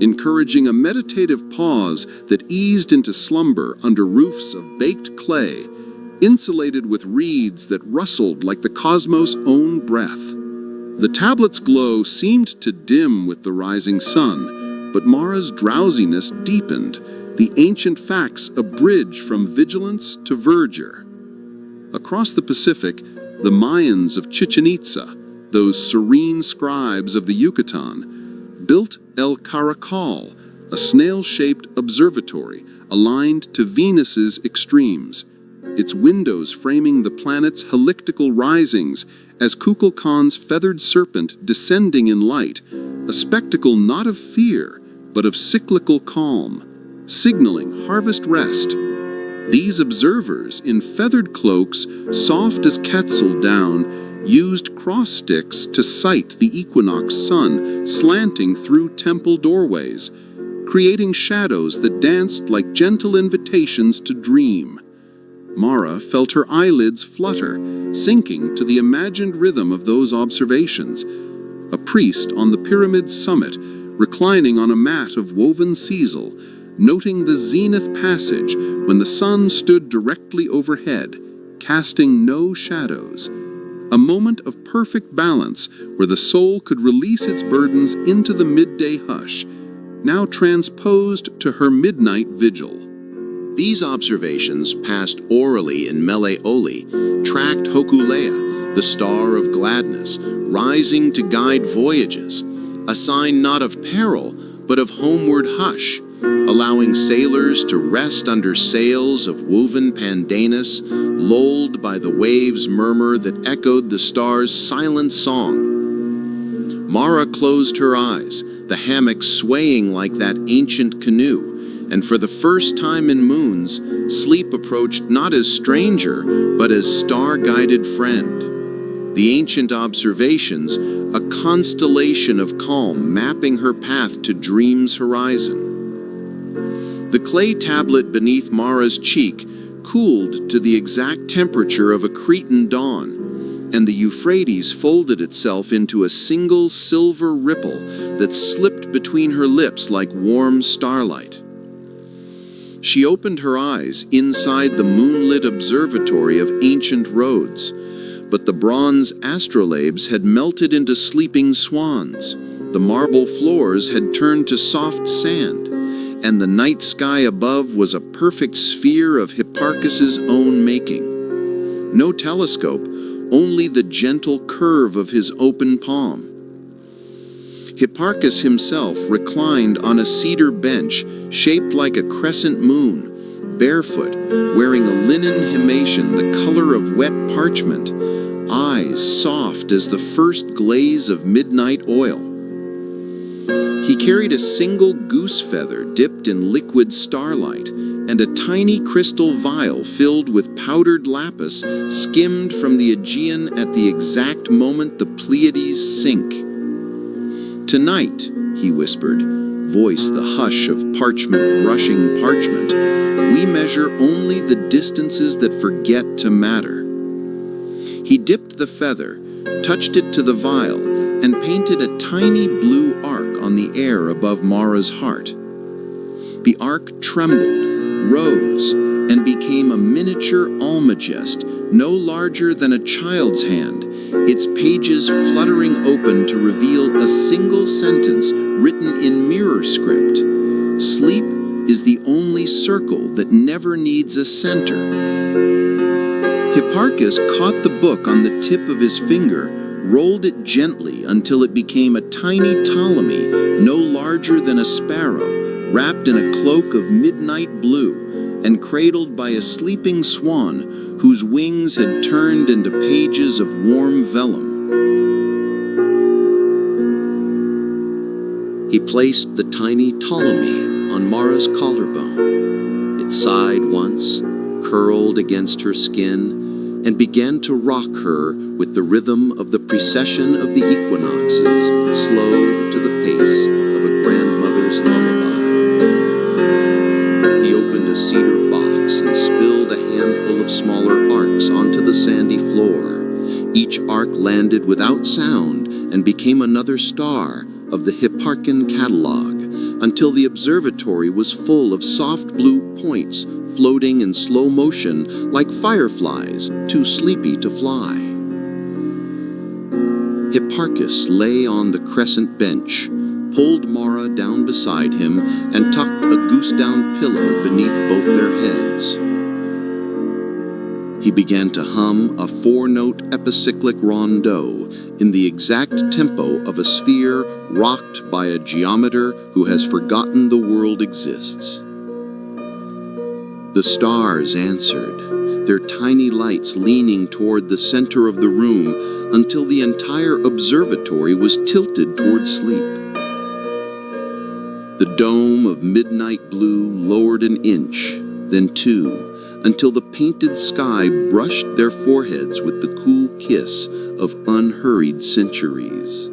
encouraging a meditative pause that eased into slumber under roofs of baked clay, insulated with reeds that rustled like the cosmos' own breath. The tablet's glow seemed to dim with the rising sun, but Mara's drowsiness deepened, the ancient facts a bridge from vigilance to verdure. Across the Pacific, the Mayans of Chichen Itza, those serene scribes of the Yucatan, built El Caracal, a snail-shaped observatory aligned to Venus's extremes, its windows framing the planet's heliactical risings as Kukulkan's feathered serpent descending in light, a spectacle not of fear, but of cyclical calm, signaling harvest rest. These observers, in feathered cloaks, soft as Quetzal down, used cross sticks to sight the equinox sun slanting through temple doorways, creating shadows that danced like gentle invitations to dream. Mara felt her eyelids flutter, sinking to the imagined rhythm of those observations. A priest on the pyramid's summit, reclining on a mat of woven sisal, noting the zenith passage when the sun stood directly overhead, casting no shadows. A moment of perfect balance where the soul could release its burdens into the midday hush, now transposed to her midnight vigil. These observations, passed orally in Meleoli, tracked Hokulea, the star of gladness, rising to guide voyages, a sign not of peril, but of homeward hush, allowing sailors to rest under sails of woven pandanus, lulled by the waves' murmur that echoed the star's silent song. Mara closed her eyes, the hammock swaying like that ancient canoe, and for the first time in moons, sleep approached not as stranger, but as star-guided friend. The ancient observations, a constellation of calm mapping her path to dream's horizon. The clay tablet beneath Mara's cheek cooled to the exact temperature of a Cretan dawn, and the Euphrates folded itself into a single silver ripple that slipped between her lips like warm starlight. She opened her eyes inside the moonlit observatory of ancient Rhodes, but the bronze astrolabes had melted into sleeping swans, the marble floors had turned to soft sand, and the night sky above was a perfect sphere of Hipparchus's own making. No telescope, only the gentle curve of his open palm. Hipparchus himself reclined on a cedar bench shaped like a crescent moon, barefoot, wearing a linen himation the color of wet parchment, eyes soft as the first glaze of midnight oil. He He carried a single goose feather dipped in liquid starlight and a tiny crystal vial filled with powdered lapis skimmed from the Aegean at the exact moment the Pleiades sink. "Tonight," he whispered, voice the hush of parchment brushing parchment, "we measure only the distances that forget to matter." He dipped the feather, touched it to the vial, and painted a tiny blue arc on the air above Mara's heart. The arc trembled, rose, and became a miniature almagest no larger than a child's hand, its pages fluttering open to reveal a single sentence written in mirror script. "Sleep is the only circle that never needs a center." Hipparchus caught the book on the tip of his finger, rolled it gently until it became a tiny Ptolemy no larger than a sparrow, wrapped in a cloak of midnight blue, and cradled by a sleeping swan whose wings had turned into pages of warm vellum. He placed the tiny Ptolemy on Mara's collarbone. It sighed once, curled against her skin, and began to rock her with the rhythm of the precession of the equinoxes, slowed to the pace of a grandmother's lullaby. He opened a cedar box and spilled a handful of smaller arcs onto the sandy floor. Each arc landed without sound and became another star of the Hipparchian catalog, until the observatory was full of soft blue points floating in slow motion like fireflies too sleepy to fly. Hipparchus lay on the crescent bench, pulled Mara down beside him, and tucked a goose-down pillow beneath both their heads. He began to hum a four-note epicyclic rondeau in the exact tempo of a sphere rocked by a geometer who has forgotten the world exists. The stars answered, their tiny lights leaning toward the center of the room until the entire observatory was tilted toward sleep. The dome of midnight blue lowered an inch, then two, until the painted sky brushed their foreheads with the cool kiss of unhurried centuries.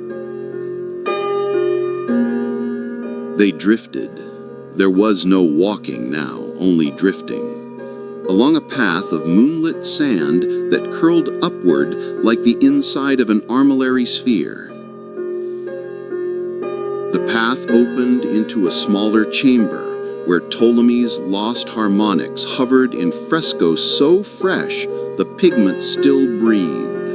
They drifted. There was no walking now, only drifting, along a path of moonlit sand that curled upward like the inside of an armillary sphere. The path opened into a smaller chamber where Ptolemy's lost harmonics hovered in fresco so fresh the pigment still breathed.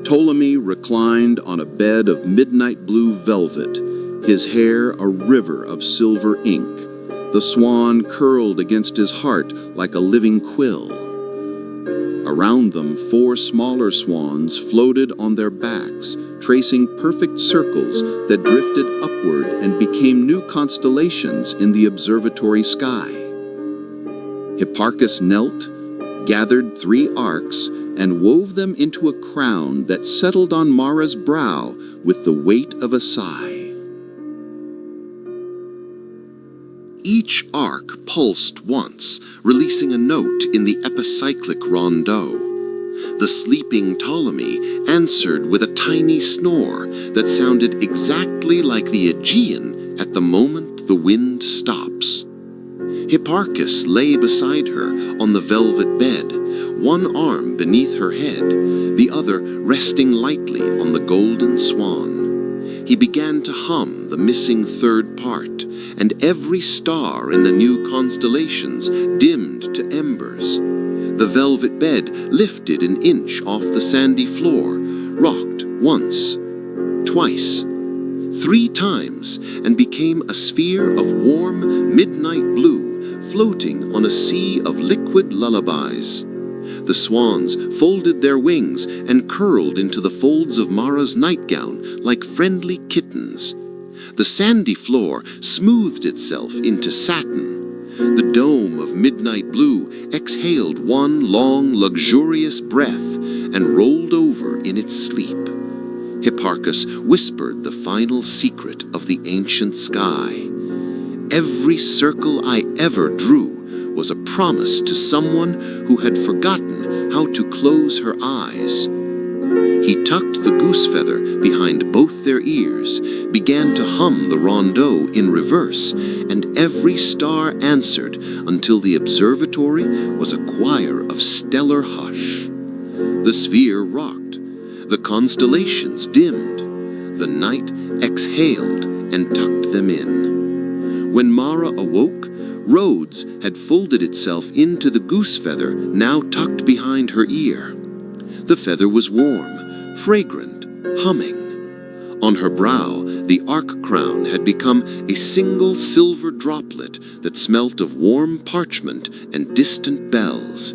Ptolemy reclined on a bed of midnight blue velvet, his hair a river of silver ink, the swan curled against his heart like a living quill. Around them, four smaller swans floated on their backs, tracing perfect circles that drifted upward and became new constellations in the observatory sky. Hipparchus knelt, gathered three arcs, and wove them into a crown that settled on Mara's brow with the weight of a sigh. Each arc pulsed once, releasing a note in the epicyclic rondeau. The sleeping Ptolemy answered with a tiny snore that sounded exactly like the Aegean at the moment the wind stops. Hipparchus lay beside her on the velvet bed, one arm beneath her head, the other resting lightly on the golden swan. He began to hum the missing third part, and every star in the new constellations dimmed to embers. The velvet bed lifted an inch off the sandy floor, rocked once, twice, 3 times, and became a sphere of warm midnight blue floating on a sea of liquid lullabies. The swans folded their wings and curled into the folds of Mara's nightgown like friendly kittens. The sandy floor smoothed itself into satin. The dome of midnight blue exhaled one long, luxurious breath and rolled over in its sleep. Hipparchus whispered the final secret of the ancient sky. Every circle I ever drew was a promise to someone who had forgotten how to close her eyes. He tucked the goose feather behind both their ears, began to hum the rondeau in reverse, and every star answered until the observatory was a choir of stellar hush. The sphere rocked, the constellations dimmed, the night exhaled and tucked them in. When Mara awoke, Rhodes had folded itself into the goose feather now tucked behind her ear. The feather was warm, fragrant, humming. On her brow, the arc crown had become a single silver droplet that smelt of warm parchment and distant bells.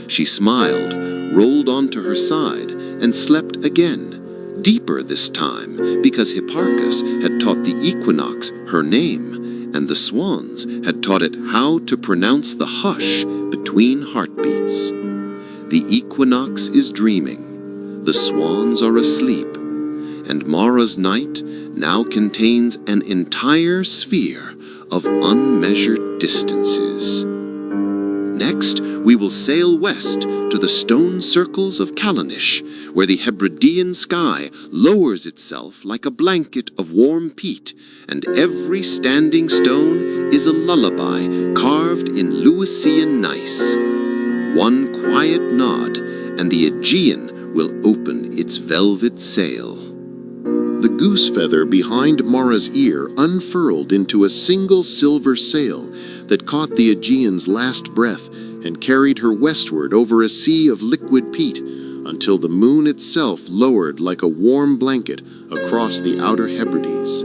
She smiled, rolled onto her side, and slept again, deeper this time, because Hipparchus had taught the equinox her name, and the swans had taught it how to pronounce the hush between heartbeats. The equinox is dreaming, the swans are asleep, and Mara's night now contains an entire sphere of unmeasured distances. Next, we will sail west to the stone circles of Callanish, where the Hebridean sky lowers itself like a blanket of warm peat, and every standing stone is a lullaby carved in Lewisian gneiss. One quiet nod, and the Aegean will open its velvet sail. The goose feather behind Mara's ear unfurled into a single silver sail that caught the Aegean's last breath and carried her westward over a sea of liquid peat until the moon itself lowered like a warm blanket across the outer Hebrides.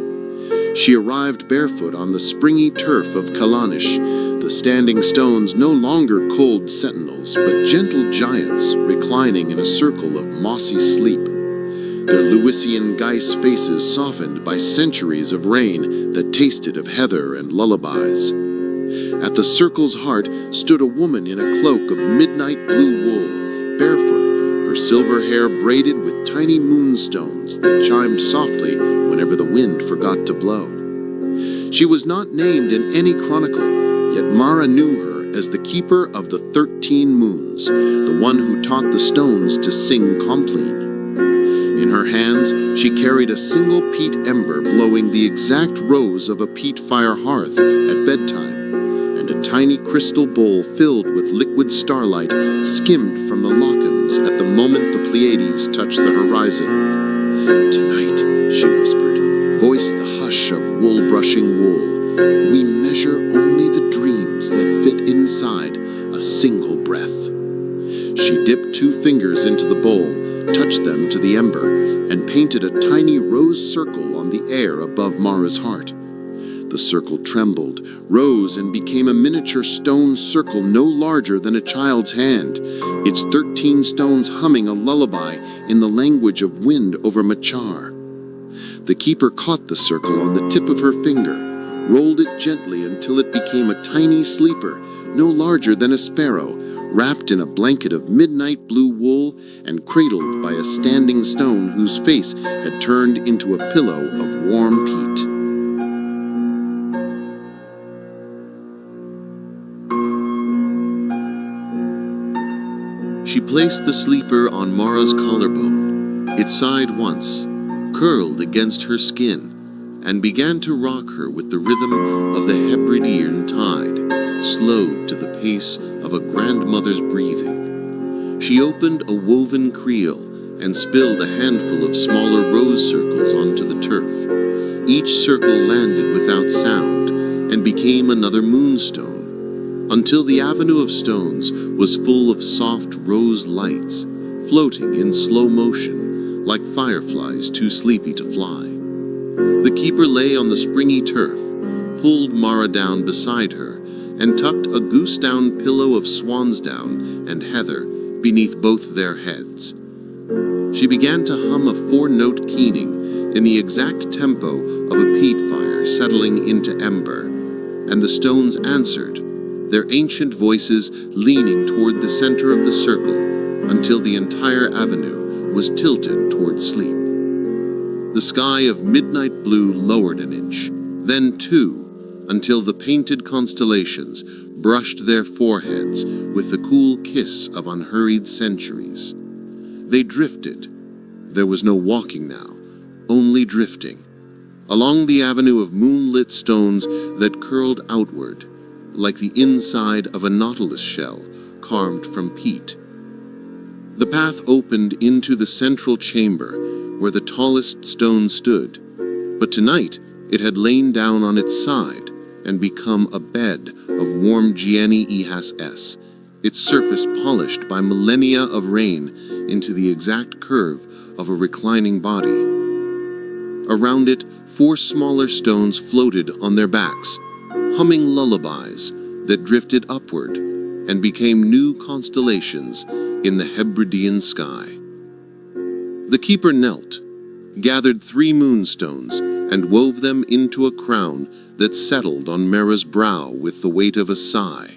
She arrived barefoot on the springy turf of Callanish, the standing stones no longer cold sentinels, but gentle giants reclining in a circle of mossy sleep. Their Lewisian Geiss faces softened by centuries of rain that tasted of heather and lullabies. At the circle's heart stood a woman in a cloak of midnight blue wool, barefoot, her silver hair braided with tiny moonstones that chimed softly whenever the wind forgot to blow. She was not named in any chronicle, yet Mara knew her as the keeper of the 13 moons, the one who taught the stones to sing Compline. In her hands, she carried a single peat ember blowing the exact rose of a peat fire hearth at bedtime, and a tiny crystal bowl filled with liquid starlight skimmed from the locans at the moment the Pleiades touched the horizon. "Tonight," she whispered, voice the hush of wool-brushing wool, "we measure only the dreams that fit inside a single breath." She dipped 2 fingers into the bowl, touched them to the ember, and painted a tiny rose circle on the air above Mara's heart. The circle trembled, rose, and became a miniature stone circle no larger than a child's hand, its 13 stones humming a lullaby in the language of wind over Machar. The keeper caught the circle on the tip of her finger, rolled it gently until it became a tiny sleeper, no larger than a sparrow, wrapped in a blanket of midnight blue wool and cradled by a standing stone whose face had turned into a pillow of warm peat. She placed the sleeper on Mara's collarbone. It sighed once, curled against her skin, and began to rock her with the rhythm of the Hebridean tide, slowed to the pace of a grandmother's breathing. She opened a woven creel and spilled a handful of smaller rose circles onto the turf. Each circle landed without sound and became another moonstone, until the avenue of stones was full of soft rose lights, floating in slow motion, like fireflies too sleepy to fly. The keeper lay on the springy turf, pulled Mara down beside her, and tucked a goose-down pillow of swansdown and heather beneath both their heads. She began to hum a 4-note keening in the exact tempo of a peat fire settling into ember, and the stones answered, their ancient voices leaning toward the center of the circle until the entire avenue was tilted toward sleep. The sky of midnight blue lowered an inch, then two, until the painted constellations brushed their foreheads with the cool kiss of unhurried centuries. They drifted. There was no walking now, only drifting, along the avenue of moonlit stones that curled outward, like the inside of a nautilus shell carved from peat. The path opened into the central chamber, where the tallest stone stood, but tonight it had lain down on its side and become a bed of warm Gianni Ehas, its surface polished by millennia of rain into the exact curve of a reclining body. Around it, 4 smaller stones floated on their backs, humming lullabies that drifted upward and became new constellations in the Hebridean sky. The keeper knelt, gathered 3 moonstones, and wove them into a crown that settled on Mara's brow with the weight of a sigh.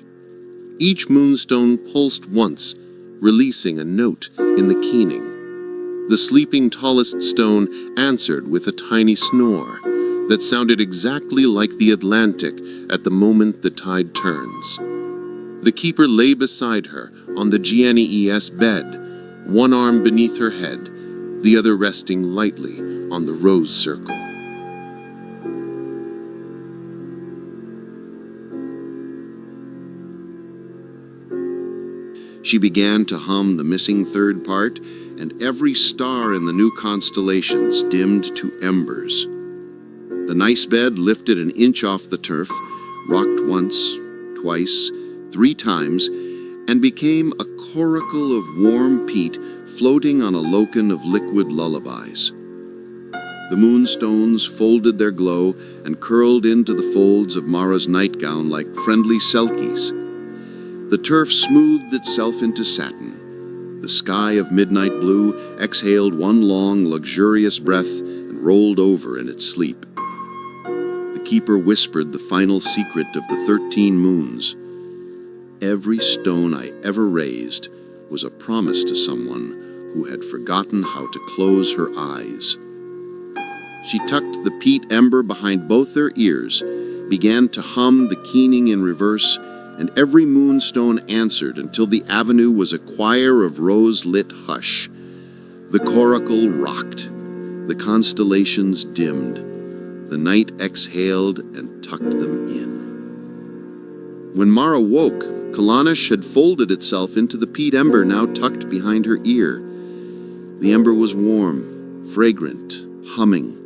Each moonstone pulsed once, releasing a note in the keening. The sleeping tallest stone answered with a tiny snore that sounded exactly like the Atlantic at the moment the tide turns. The keeper lay beside her on the Gianni Es bed, one arm beneath her head, the other resting lightly on the rose circle. She began to hum the missing third part, and every star in the new constellations dimmed to embers. The nice bed lifted an inch off the turf, rocked once, twice, 3 times, and became a coracle of warm peat floating on a locan of liquid lullabies. The moonstones folded their glow and curled into the folds of Mara's nightgown like friendly selkies. The turf smoothed itself into satin. The sky of midnight blue exhaled one long, luxurious breath and rolled over in its sleep. The keeper whispered the final secret of the 13 moons. Every stone I ever raised was a promise to someone who had forgotten how to close her eyes. She tucked the peat ember behind both their ears, began to hum the keening in reverse, and every moonstone answered until the avenue was a choir of rose-lit hush. The coracle rocked, the constellations dimmed, the night exhaled and tucked them in. When Mara woke, Kalanish had folded itself into the peat ember now tucked behind her ear. The ember was warm, fragrant, humming.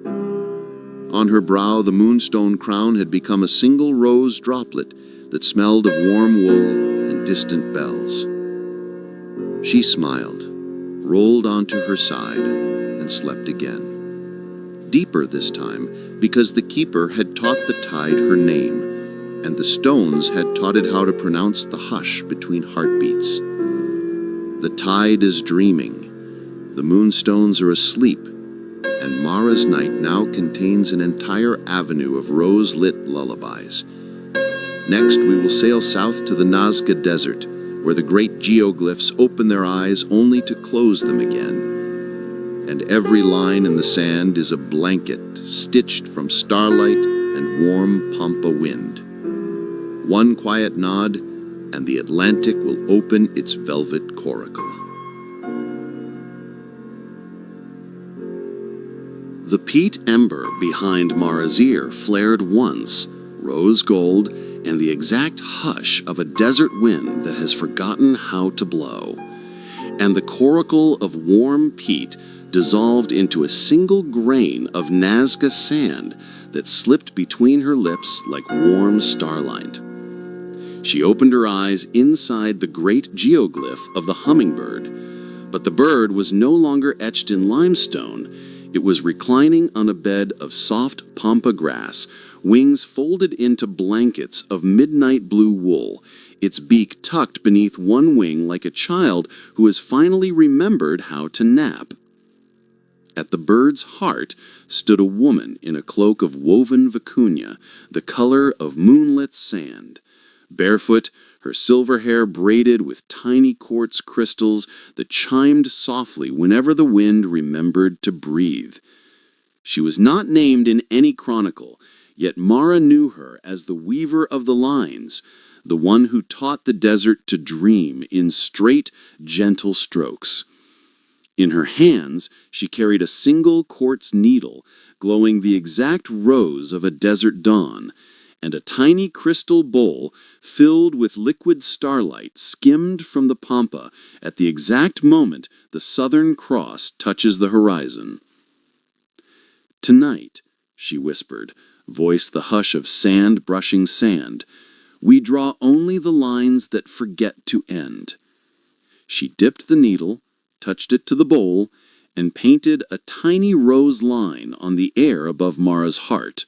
On her brow, the moonstone crown had become a single rose droplet that smelled of warm wool and distant bells. She smiled, rolled onto her side, and slept again. Deeper this time, because the keeper had taught the tide her name, and the stones had taught it how to pronounce the hush between heartbeats. The tide is dreaming, the moonstones are asleep, and Mara's night now contains an entire avenue of rose-lit lullabies. Next, we will sail south to the Nazca Desert, where the great geoglyphs open their eyes only to close them again. And every line in the sand is a blanket stitched from starlight and warm pampa wind. One quiet nod, and the Atlantic will open its velvet coracle. The peat ember behind Mara's ear flared once, rose gold, and the exact hush of a desert wind that has forgotten how to blow. And the coracle of warm peat dissolved into a single grain of Nazca sand that slipped between her lips like warm starlight. She opened her eyes inside the great geoglyph of the hummingbird, but the bird was no longer etched in limestone. It was reclining on a bed of soft pampa grass, wings folded into blankets of midnight blue wool, its beak tucked beneath one wing like a child who has finally remembered how to nap. At the bird's heart stood a woman in a cloak of woven vicuña, the color of moonlit sand. Barefoot, her silver hair braided with tiny quartz crystals that chimed softly whenever the wind remembered to breathe. She was not named in any chronicle, yet Mara knew her as the weaver of the lines, the one who taught the desert to dream in straight, gentle strokes. In her hands, she carried a single quartz needle, glowing the exact rose of a desert dawn, and a tiny crystal bowl filled with liquid starlight skimmed from the pampa at the exact moment the Southern Cross touches the horizon. "Tonight," she whispered, voice the hush of sand brushing sand, "we draw only the lines that forget to end." She dipped the needle, touched it to the bowl, and painted a tiny rose line on the air above Mara's heart.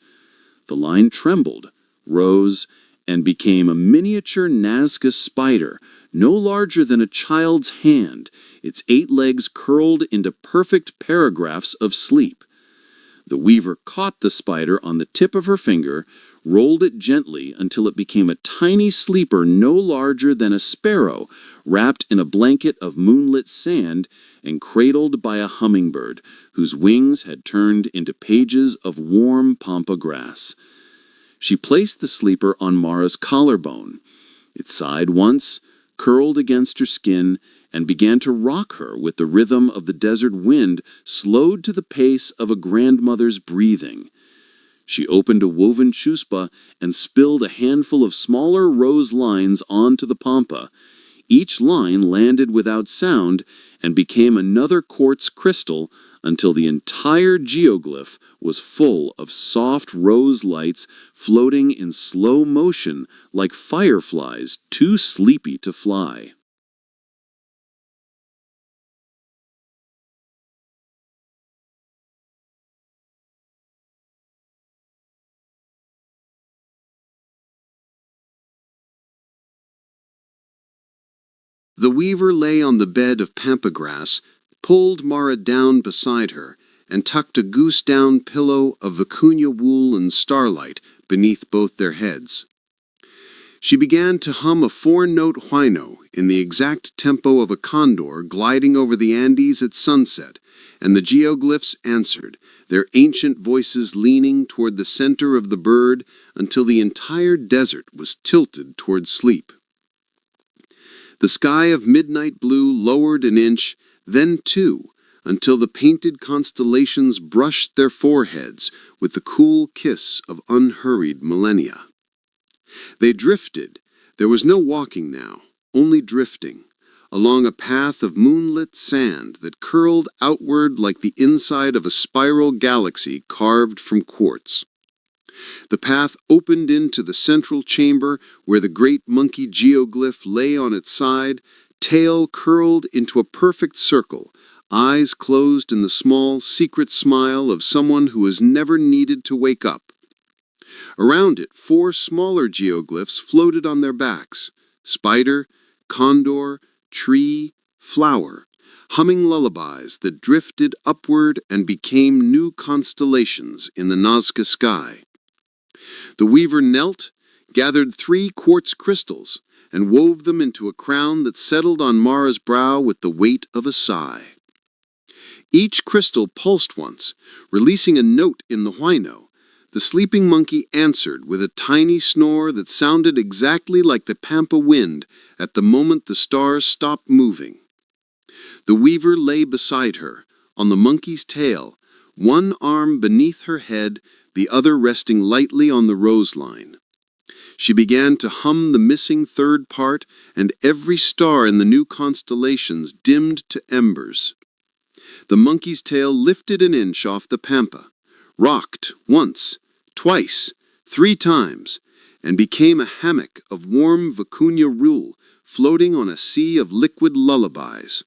The line trembled, rose, and became a miniature Nazca spider, no larger than a child's hand, its 8 legs curled into perfect paragraphs of sleep. The weaver caught the spider on the tip of her finger, rolled it gently until it became a tiny sleeper no larger than a sparrow, wrapped in a blanket of moonlit sand and cradled by a hummingbird, whose wings had turned into pages of warm pampa grass. She placed the sleeper on Mara's collarbone. It sighed once, curled against her skin, and began to rock her with the rhythm of the desert wind slowed to the pace of a grandmother's breathing. She opened a woven chuspa and spilled a handful of smaller rose lines onto the pampa. Each line landed without sound and became another quartz crystal until the entire geoglyph was full of soft rose lights floating in slow motion like fireflies too sleepy to fly. The weaver lay on the bed of pampa grass, pulled Mara down beside her, and tucked a goose-down pillow of vicuña wool and starlight beneath both their heads. She began to hum a 4-note huayno in the exact tempo of a condor gliding over the Andes at sunset, and the geoglyphs answered, their ancient voices leaning toward the center of the bird until the entire desert was tilted toward sleep. The sky of midnight blue lowered an inch, then 2, until the painted constellations brushed their foreheads with the cool kiss of unhurried millennia. They drifted, there was no walking now, only drifting, along a path of moonlit sand that curled outward like the inside of a spiral galaxy carved from quartz. The path opened into the central chamber where the great monkey geoglyph lay on its side, tail curled into a perfect circle, eyes closed in the small, secret smile of someone who has never needed to wake up. Around it, 4 smaller geoglyphs floated on their backs: spider, condor, tree, flower, humming lullabies that drifted upward and became new constellations in the Nazca sky. The weaver knelt, gathered 3 quartz crystals, and wove them into a crown that settled on Mara's brow with the weight of a sigh. Each crystal pulsed once, releasing a note in the huayno. The sleeping monkey answered with a tiny snore that sounded exactly like the pampa wind at the moment the stars stopped moving. The weaver lay beside her, on the monkey's tail, one arm beneath her head, the other resting lightly on the rose line. She began to hum the missing 3rd part, and every star in the new constellations dimmed to embers. The monkey's tail lifted an inch off the pampa, rocked once, twice, 3 times, and became a hammock of warm vicuña wool floating on a sea of liquid lullabies.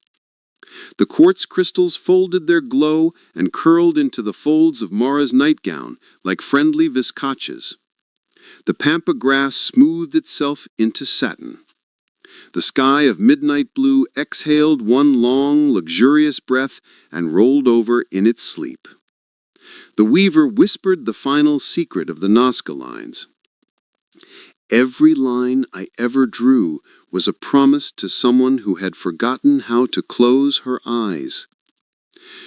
The quartz crystals folded their glow and curled into the folds of Mara's nightgown like friendly viscaches. The pampa grass smoothed itself into satin. The sky of midnight blue exhaled one long, luxurious breath and rolled over in its sleep. The weaver whispered the final secret of the Nazca lines. Every line I ever drew was a promise to someone who had forgotten how to close her eyes.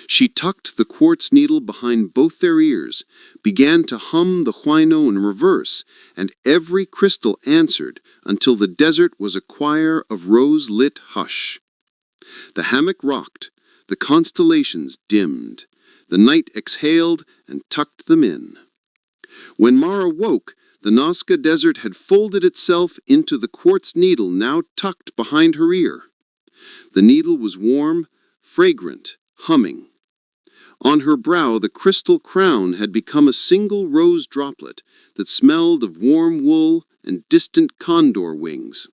She tucked the quartz needle behind both their ears, began to hum the huayno in reverse, and every crystal answered until the desert was a choir of rose-lit hush. The hammock rocked, the constellations dimmed, the night exhaled and tucked them in. When Mara woke, the Nazca Desert had folded itself into the quartz needle now tucked behind her ear. The needle was warm, fragrant, humming. On her brow the crystal crown had become a single rose droplet that smelled of warm wool and distant condor wings.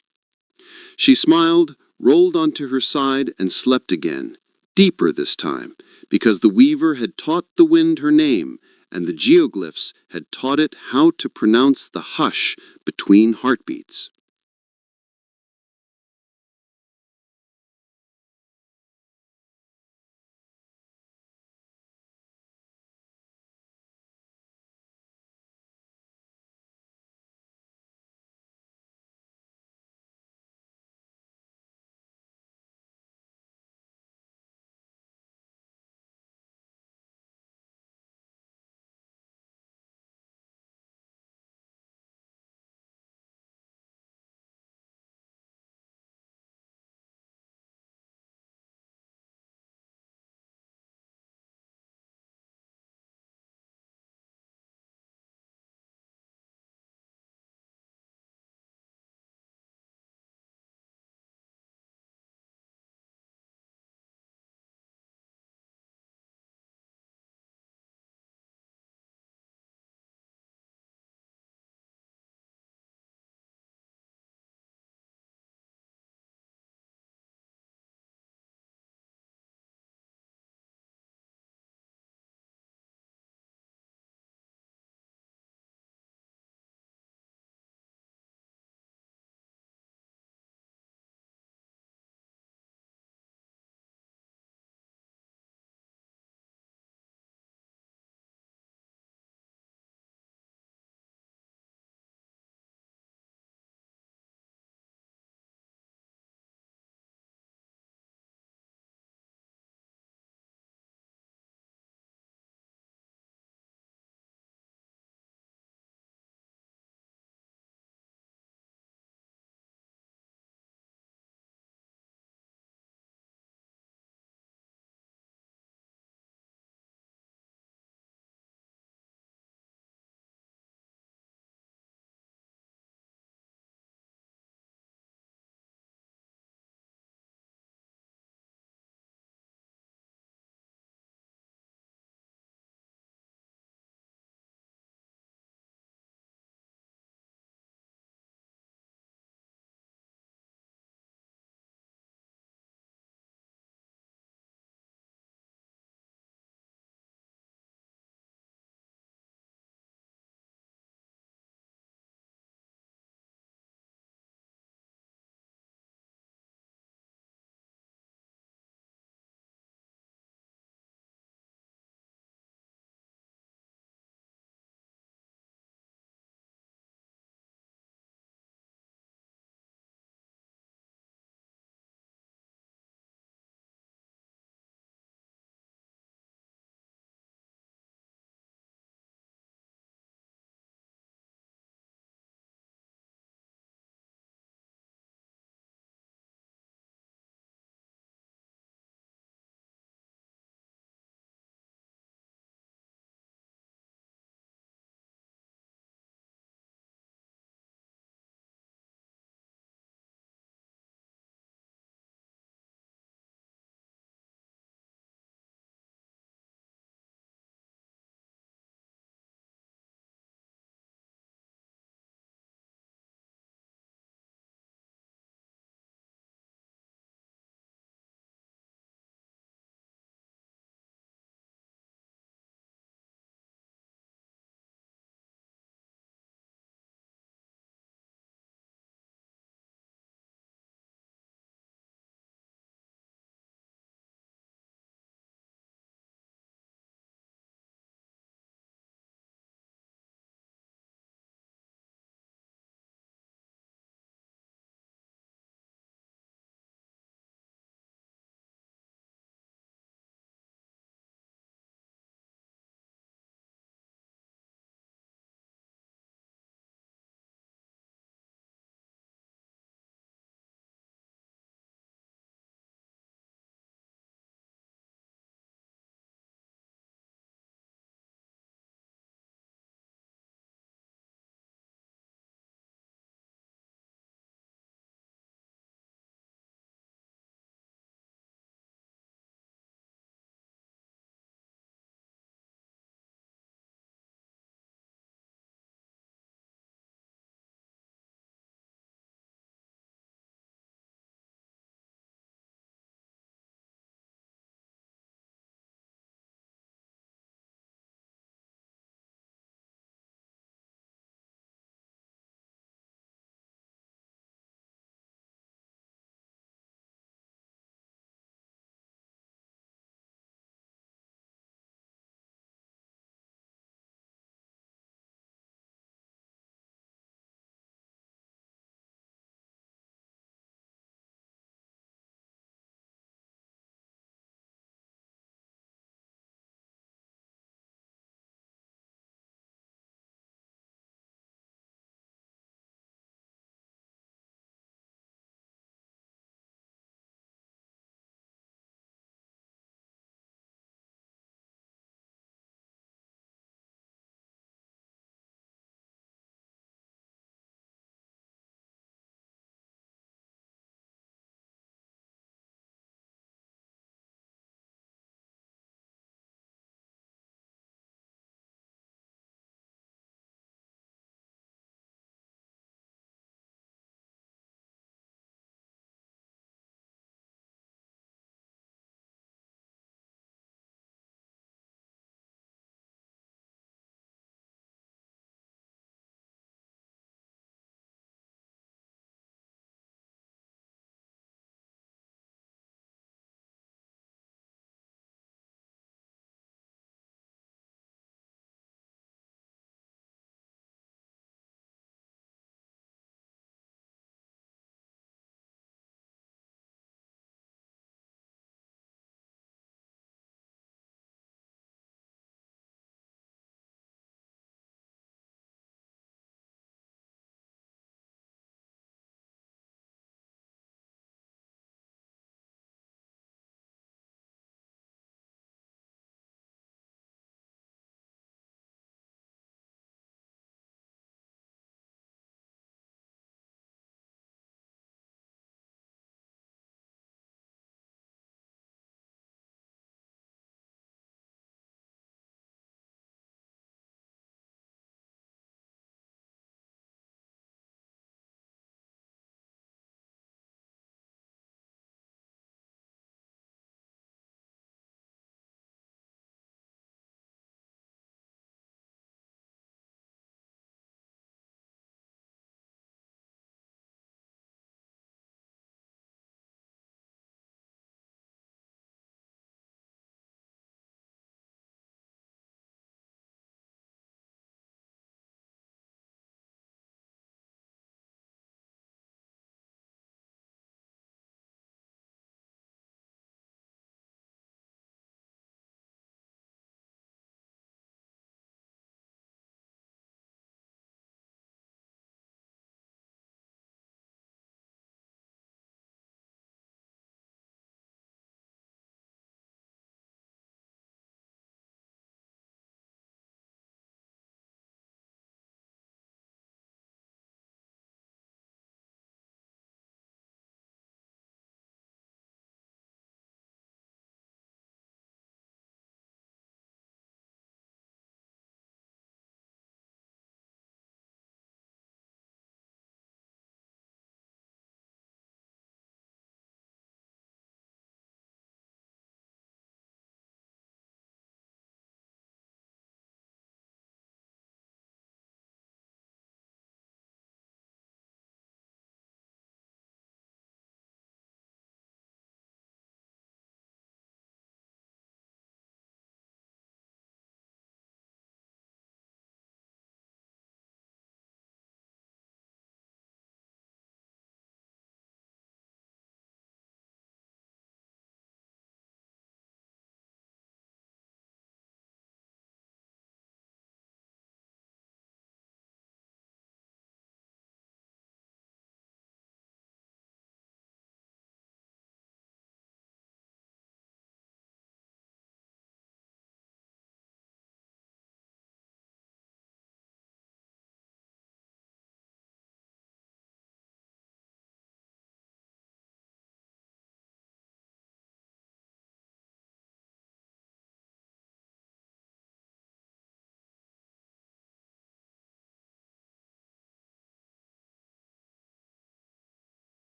She smiled, rolled onto her side, and slept again, deeper this time, because the weaver had taught the wind her name, and the geoglyphs had taught it how to pronounce the hush between heartbeats.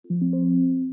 you.